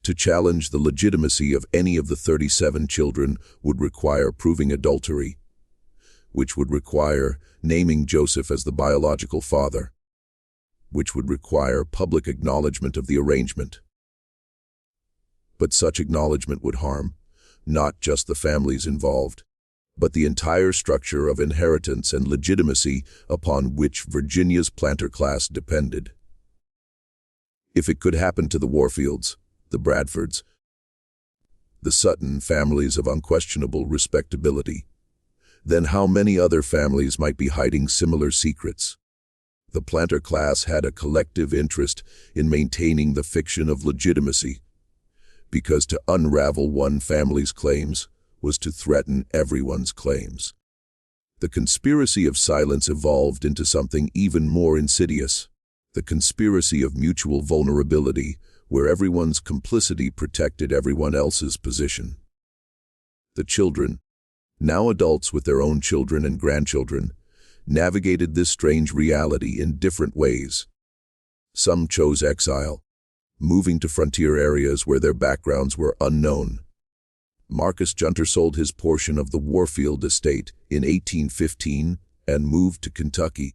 Speaker 1: To challenge the legitimacy of any of the 37 children would require proving adultery, which would require naming Joseph as the biological father, which would require public acknowledgement of the arrangement. But such acknowledgement would harm not just the families involved, but the entire structure of inheritance and legitimacy upon which Virginia's planter class depended. If it could happen to the Warfields, the Bradfords, the Sutton families of unquestionable respectability, then how many other families might be hiding similar secrets? The planter class had a collective interest in maintaining the fiction of legitimacy, because to unravel one family's claims was to threaten everyone's claims. The conspiracy of silence evolved into something even more insidious, the conspiracy of mutual vulnerability, where everyone's complicity protected everyone else's position. The children, now adults with their own children and grandchildren, navigated this strange reality in different ways. Some chose exile, moving to frontier areas where their backgrounds were unknown. Marcus Junter sold his portion of the Warfield estate in 1815 and moved to Kentucky,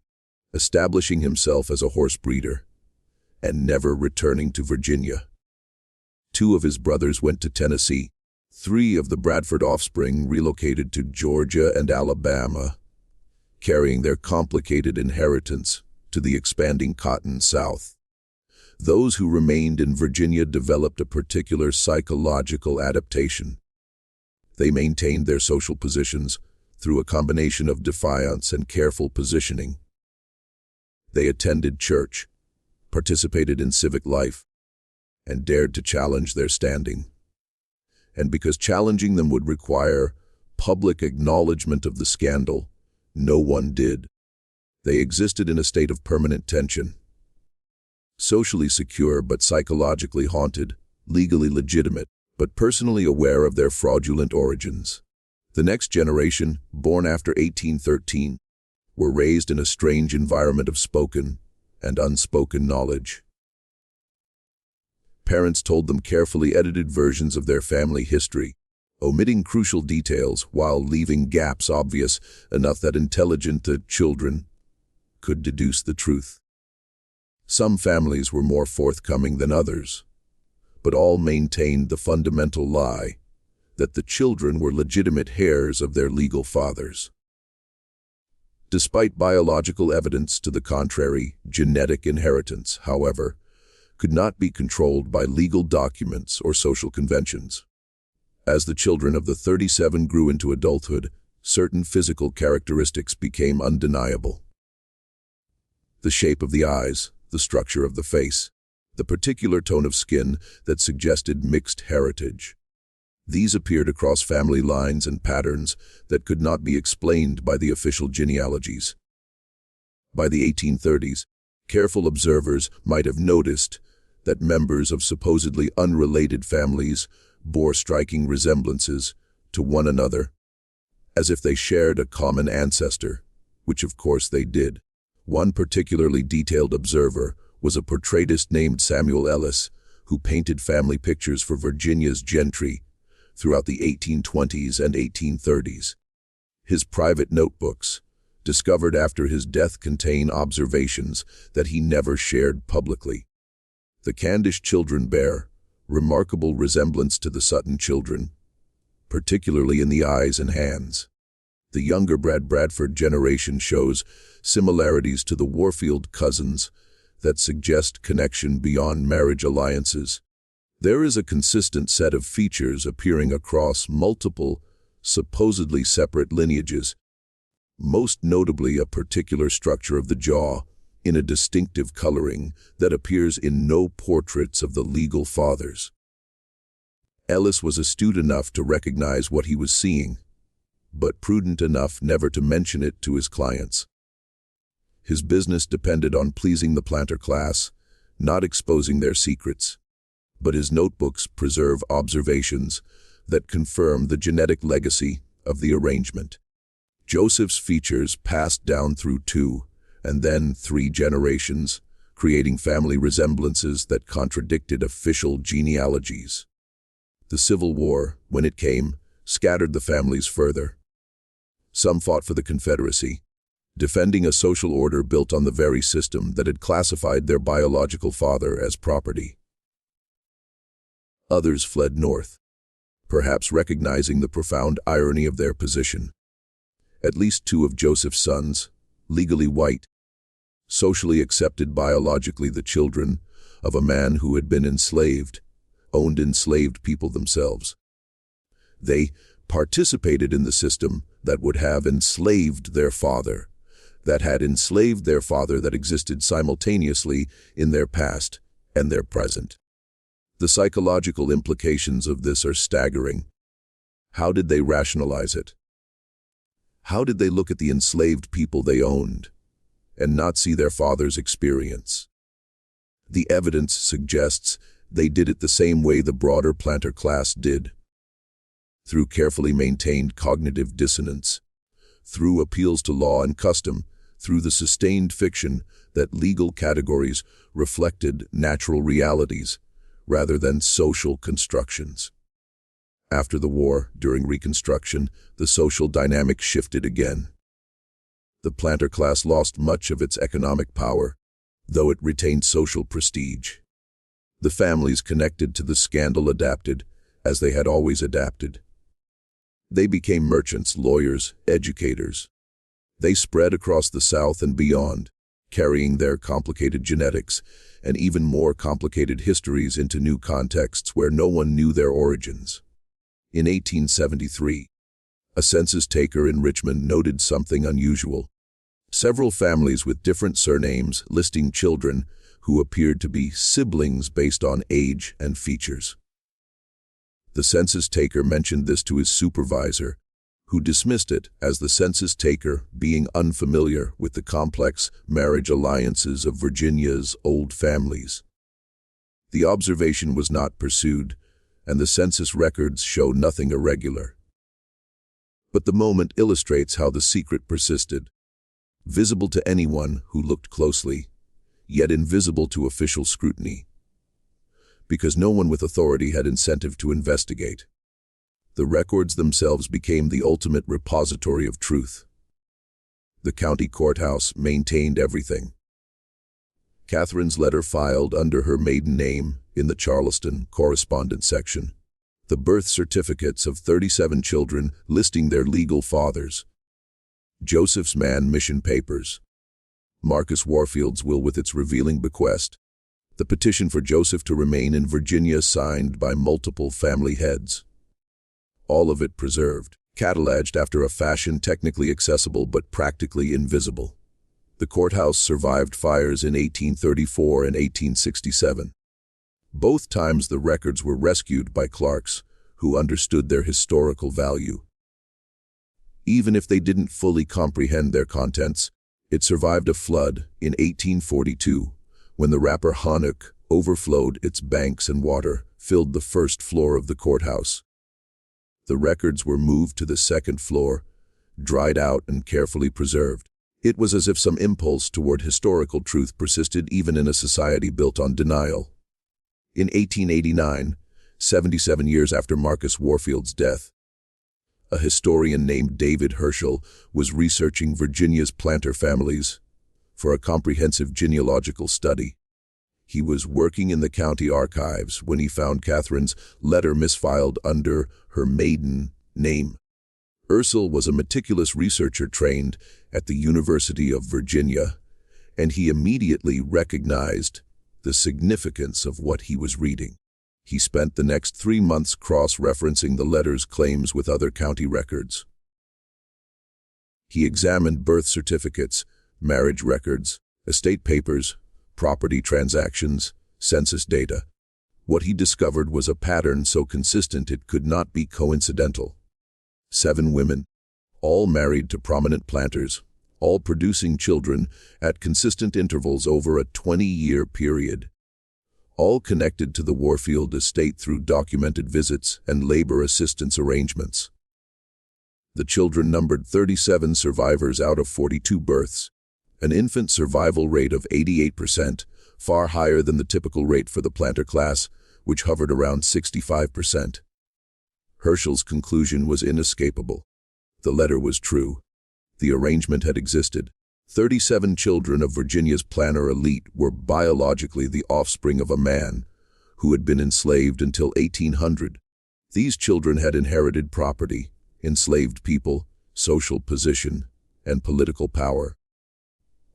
Speaker 1: establishing himself as a horse breeder, and never returning to Virginia. 2 of his brothers went to Tennessee. 3 of the Bradford offspring relocated to Georgia and Alabama, carrying their complicated inheritance to the expanding cotton South. Those who remained in Virginia developed a particular psychological adaptation. They maintained their social positions through a combination of defiance and careful positioning. They attended church, participated in civic life, and dared to challenge their standing. And because challenging them would require public acknowledgement of the scandal, no one did. They existed in a state of permanent tension. Socially secure but psychologically haunted, legally legitimate, but personally aware of their fraudulent origins. The next generation, born after 1813, were raised in a strange environment of spoken and unspoken knowledge. Parents told them carefully edited versions of their family history, omitting crucial details while leaving gaps obvious enough that intelligent children could deduce the truth. Some families were more forthcoming than others, but all maintained the fundamental lie that the children were legitimate heirs of their legal fathers. Despite biological evidence to the contrary, genetic inheritance, however, could not be controlled by legal documents or social conventions. As the children of the 37 grew into adulthood, certain physical characteristics became undeniable. The shape of the eyes, the structure of the face, the particular tone of skin that suggested mixed heritage. These appeared across family lines and patterns that could not be explained by the official genealogies. By the 1830s, careful observers might have noticed that members of supposedly unrelated families bore striking resemblances to one another, as if they shared a common ancestor, which of course they did. One particularly detailed observer was a portraitist named Samuel Ellis, who painted family pictures for Virginia's gentry throughout the 1820s and 1830s. His private notebooks, discovered after his death, contain observations that he never shared publicly. The Candish children bear remarkable resemblance to the Sutton children, particularly in the eyes and hands. The younger Bradford generation shows similarities to the Warfield cousins that suggest connection beyond marriage alliances. There is a consistent set of features appearing across multiple, supposedly separate lineages, most notably a particular structure of the jaw in a distinctive coloring that appears in no portraits of the legal fathers. Ellis was astute enough to recognize what he was seeing, but prudent enough never to mention it to his clients. His business depended on pleasing the planter class, not exposing their secrets. But his notebooks preserve observations that confirm the genetic legacy of the arrangement. Joseph's features passed down through 2 and then 3 generations, creating family resemblances that contradicted official genealogies. The Civil War, when it came, scattered the families further. Some fought for the Confederacy, defending a social order built on the very system that had classified their biological father as property. Others fled north, perhaps recognizing the profound irony of their position. At least 2 of Joseph's sons, legally white, socially accepted biologically the children of a man who had been enslaved, owned enslaved people themselves. They participated in the system that would have enslaved their father, that had enslaved their father, that existed simultaneously in their past and their present. The psychological implications of this are staggering. How did they rationalize it? How did they look at the enslaved people they owned and not see their father's experience? The evidence suggests they did it the same way the broader planter class did, through carefully maintained cognitive dissonance, through appeals to law and custom, through the sustained fiction that legal categories reflected natural realities rather than social constructions. After the war, during Reconstruction, the social dynamic shifted again. The planter class lost much of its economic power, though it retained social prestige. The families connected to the scandal adapted, as they had always adapted. They became merchants, lawyers, educators. They spread across the South and beyond, carrying their complicated genetics and even more complicated histories into new contexts where no one knew their origins. In 1873, a census taker in Richmond noted something unusual. Several families with different surnames listing children who appeared to be siblings based on age and features. The census taker mentioned this to his supervisor, who dismissed it as the census taker being unfamiliar with the complex marriage alliances of Virginia's old families. The observation was not pursued, and the census records show nothing irregular. But the moment illustrates how the secret persisted, visible to anyone who looked closely, yet invisible to official scrutiny, because no one with authority had incentive to investigate. The records themselves became the ultimate repository of truth. The county courthouse maintained everything. Catherine's letter filed under her maiden name in the Charleston correspondence section. The birth certificates of 37 children listing their legal fathers. Joseph's man mission papers. Marcus Warfield's will with its revealing bequest. The petition for Joseph to remain in Virginia signed by multiple family heads. All of it preserved, cataloged after a fashion technically accessible but practically invisible. The courthouse survived fires in 1834 and 1867. Both times the records were rescued by clerks who understood their historical value. Even if they didn't fully comprehend their contents, it survived a flood in 1842 when the rapper Hanuk overflowed its banks and water filled the first floor of the courthouse. The records were moved to the second floor, dried out and carefully preserved. It was as if some impulse toward historical truth persisted even in a society built on denial. In 1889, 77 years after Marcus Warfield's death, a historian named David Herschel was researching Virginia's planter families for a comprehensive genealogical study. He was working in the county archives when he found Catherine's letter misfiled under her maiden name. Herschel was a meticulous researcher trained at the University of Virginia, and he immediately recognized the significance of what he was reading. He spent the next 3 months cross-referencing the letter's claims with other county records. He examined birth certificates, marriage records, estate papers, property transactions, census data. What he discovered was a pattern so consistent it could not be coincidental. 7 women, all married to prominent planters, all producing children at consistent intervals over a 20-year period, all connected to the Warfield estate through documented visits and labor assistance arrangements. The children numbered 37 survivors out of 42 births, an infant survival rate of 88%, far higher than the typical rate for the planter class, which hovered around 65%. Herschel's conclusion was inescapable. The letter was true. The arrangement had existed. 37 children of Virginia's planter elite were biologically the offspring of a man who had been enslaved until 1800. These children had inherited property, enslaved people, social position, and political power,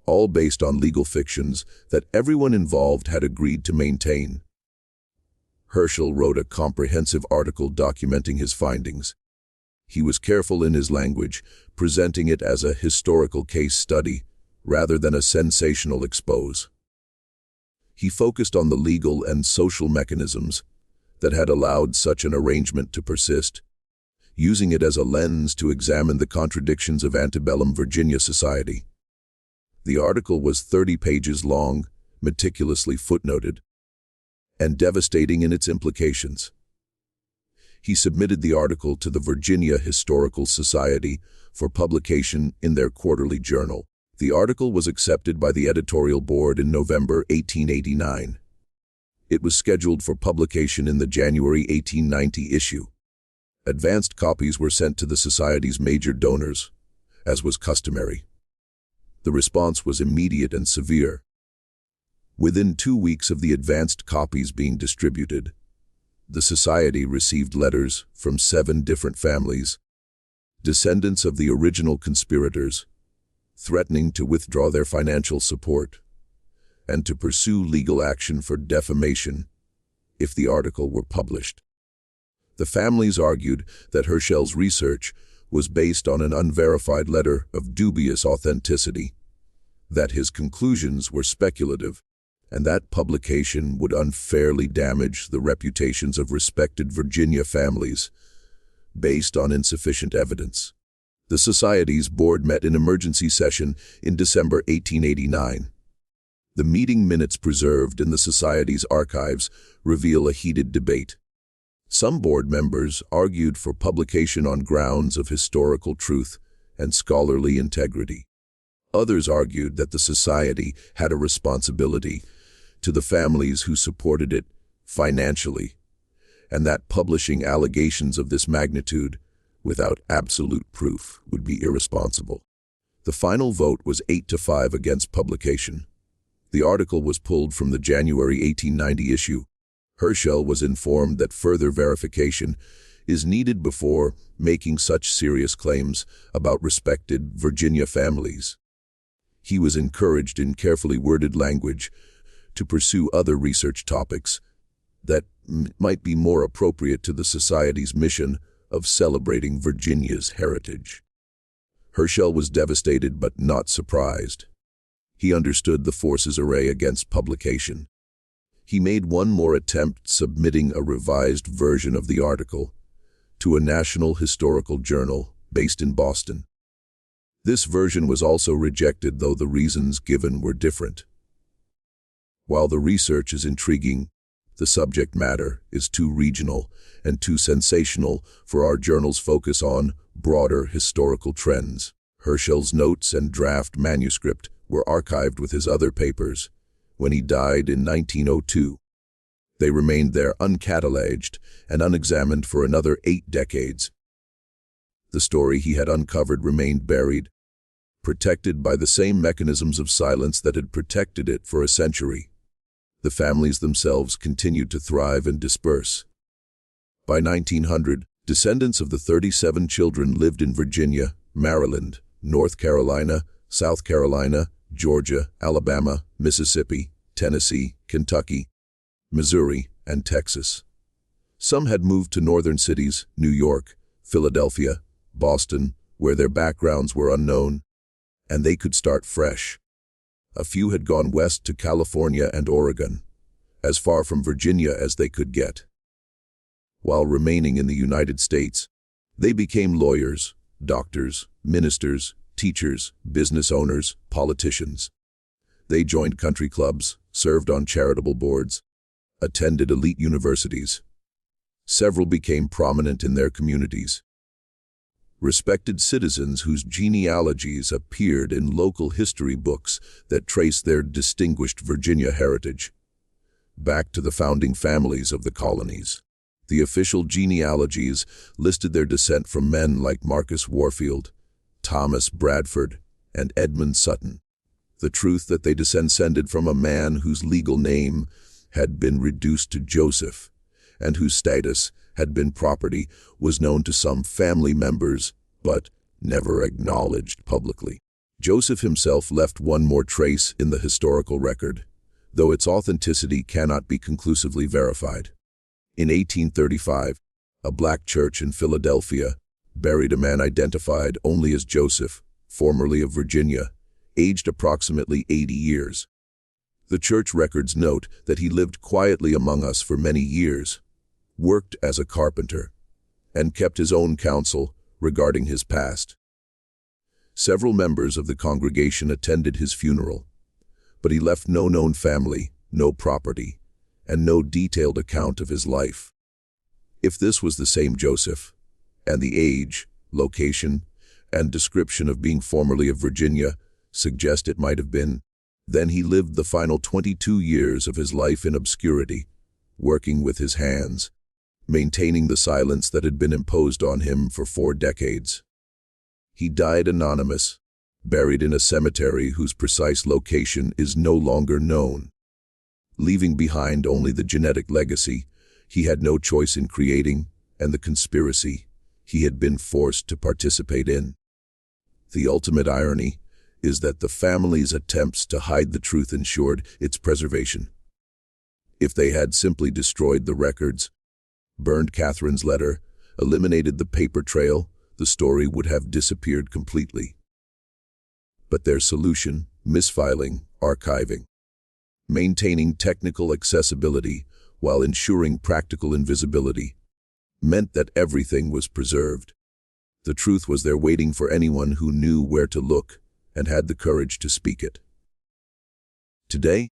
Speaker 1: all based on legal fictions that everyone involved had agreed to maintain. Herschel wrote a comprehensive article documenting his findings. He was careful in his language, presenting it as a historical case study rather than a sensational expose. He focused on the legal and social mechanisms that had allowed such an arrangement to persist, using it as a lens to examine the contradictions of antebellum Virginia society. The article was 30 pages long, meticulously footnoted, and devastating in its implications. He submitted the article to the Virginia Historical Society for publication in their quarterly journal. The article was accepted by the editorial board in November 1889. It was scheduled for publication in the January 1890 issue. Advanced copies were sent to the Society's major donors, as was customary. The response was immediate and severe. Within 2 weeks of the advanced copies being distributed, the Society received letters from 7 different families, descendants of the original conspirators, threatening to withdraw their financial support and to pursue legal action for defamation if the article were published. The families argued that Herschel's research was based on an unverified letter of dubious authenticity, that his conclusions were speculative, and that publication would unfairly damage the reputations of respected Virginia families based on insufficient evidence. The Society's board met in emergency session in December 1889. The meeting minutes preserved in the Society's archives reveal a heated debate. Some board members argued for publication on grounds of historical truth and scholarly integrity. Others argued that the Society had a responsibility to the families who supported it financially, and that publishing allegations of this magnitude without absolute proof would be irresponsible. The final vote was 8-5 against publication. The article was pulled from the January 1890 issue. Herschel was informed that further verification is needed before making such serious claims about respected Virginia families. He was encouraged in carefully worded language to pursue other research topics that might be more appropriate to the Society's mission of celebrating Virginia's heritage. Herschel was devastated but not surprised. He understood the forces array against publication. He made one more attempt, submitting a revised version of the article to a national historical journal based in Boston. This version was also rejected, though the reasons given were different. While the research is intriguing, the subject matter is too regional and too sensational for our journal's focus on broader historical trends. Herschel's notes and draft manuscript were archived with his other papers when he died in 1902. They remained there uncatalogued and unexamined for another 8 decades. The story he had uncovered remained buried, protected by the same mechanisms of silence that had protected it for a century. The families themselves continued to thrive and disperse. By 1900, descendants of the 37 children lived in Virginia, Maryland, North Carolina, South Carolina, Georgia, Alabama, Mississippi, Tennessee, Kentucky, Missouri, and Texas. Some had moved to northern cities, New York, Philadelphia, Boston, where their backgrounds were unknown, and they could start fresh. A few had gone west to California and Oregon, as far from Virginia as they could get. While remaining in the United States, they became lawyers, doctors, ministers, teachers, business owners, politicians. They joined country clubs, served on charitable boards, attended elite universities. Several became prominent in their communities. Respected citizens whose genealogies appeared in local history books that traced their distinguished Virginia heritage back to the founding families of the colonies. The official genealogies listed their descent from men like Marcus Warfield, Thomas Bradford, and Edmund Sutton. The truth that they descended from a man whose legal name had been reduced to Joseph and whose status had been property was known to some family members, but never acknowledged publicly. Joseph himself left one more trace in the historical record, though its authenticity cannot be conclusively verified. In 1835, a black church in Philadelphia buried a man identified only as Joseph, formerly of Virginia, aged approximately 80 years. The church records note that he lived quietly among us for many years, worked as a carpenter, and kept his own counsel regarding his past. Several members of the congregation attended his funeral, but he left no known family, no property, and no detailed account of his life. If this was the same Joseph, and the age, location, and description of being formerly of Virginia suggest it might have been, then he lived the final 22 years of his life in obscurity, working with his hands, maintaining the silence that had been imposed on him for 4 decades. He died anonymous, buried in a cemetery whose precise location is no longer known. Leaving behind only the genetic legacy he had no choice in creating and the conspiracy he had been forced to participate in. The ultimate irony is that the family's attempts to hide the truth ensured its preservation. If they had simply destroyed the records, burned Catherine's letter, eliminated the paper trail, the story would have disappeared completely. But their solution, misfiling, archiving, maintaining technical accessibility while ensuring practical invisibility, meant that everything was preserved. The truth was there waiting for anyone who knew where to look and had the courage to speak it. Today,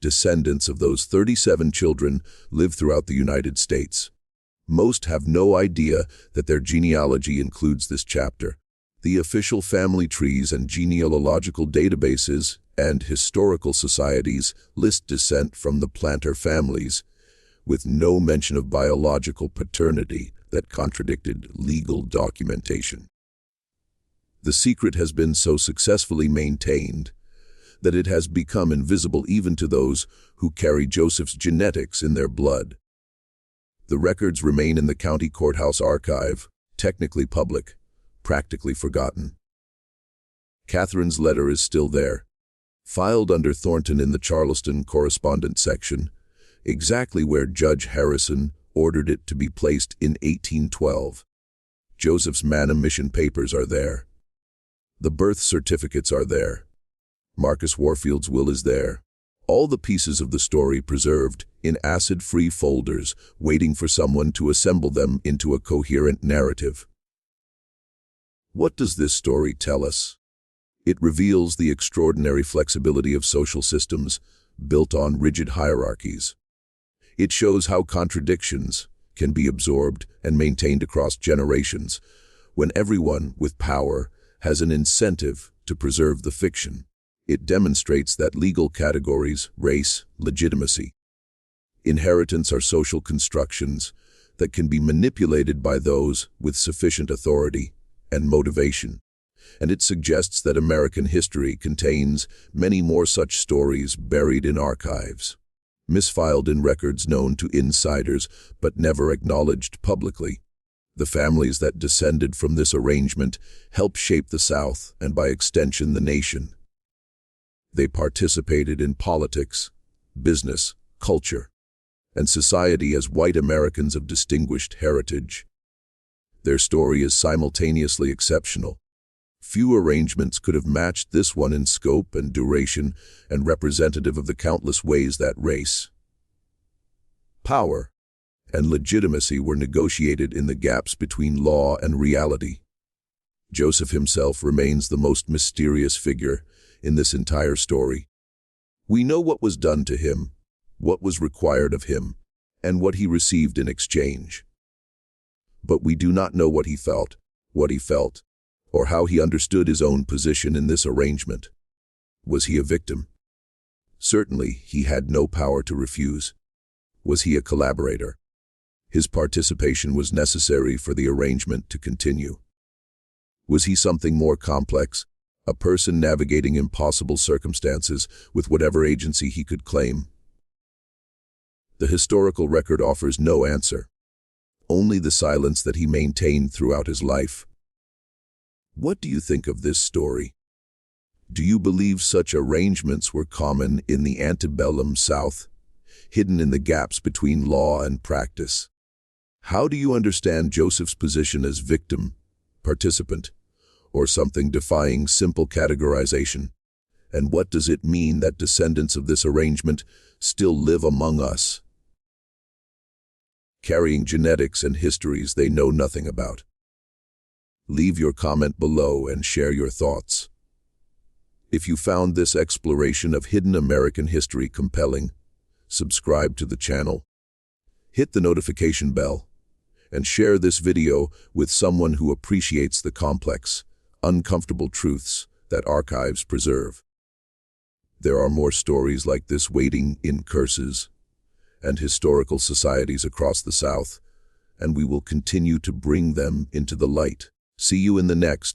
Speaker 1: descendants of those 37 children live throughout the United States. Most have no idea that their genealogy includes this chapter. The official family trees and genealogical databases and historical societies list descent from the planter families, with no mention of biological paternity that contradicted legal documentation. The secret has been so successfully maintained that it has become invisible even to those who carry Joseph's genetics in their blood. The records remain in the county courthouse archive, technically public, practically forgotten. Catherine's letter is still there, filed under Thornton in the Charleston correspondence section, exactly where Judge Harrison ordered it to be placed in 1812. Joseph's manumission papers are there. The birth certificates are there. Marcus Warfield's will is there. All the pieces of the story preserved in acid-free folders, waiting for someone to assemble them into a coherent narrative. What does this story tell us? It reveals the extraordinary flexibility of social systems, built on rigid hierarchies. It shows how contradictions can be absorbed and maintained across generations when everyone with power has an incentive to preserve the fiction. It demonstrates that legal categories, race, legitimacy, inheritance are social constructions that can be manipulated by those with sufficient authority and motivation. And it suggests that American history contains many more such stories buried in archives, misfiled in records known to insiders but never acknowledged publicly. The families that descended from this arrangement helped shape the South and, by extension, the nation. They participated in politics, business, culture, and society as white Americans of distinguished heritage. Their story is simultaneously exceptional. Few arrangements could have matched this one in scope and duration, and representative of the countless ways that race, power, and legitimacy were negotiated in the gaps between law and reality. Joseph himself remains the most mysterious figure in this entire story. We know what was done to him, what was required of him, and what he received in exchange. But we do not know what he felt, or how he understood his own position in this arrangement. Was he a victim? Certainly, he had no power to refuse. Was he a collaborator? His participation was necessary for the arrangement to continue. Was he something more complex, a person navigating impossible circumstances with whatever agency he could claim? The historical record offers no answer, only the silence that he maintained throughout his life. What do you think of this story? Do you believe such arrangements were common in the antebellum South, hidden in the gaps between law and practice? How do you understand Joseph's position as victim, participant, or something defying simple categorization? And what does it mean that descendants of this arrangement still live among us, carrying genetics and histories they know nothing about? Leave your comment below and share your thoughts. If you found this exploration of hidden American history compelling, subscribe to the channel, hit the notification bell, and share this video with someone who appreciates the complex, uncomfortable truths that archives preserve. There are more stories like this waiting in curses and historical societies across the South, and we will continue to bring them into the light. See you in the next.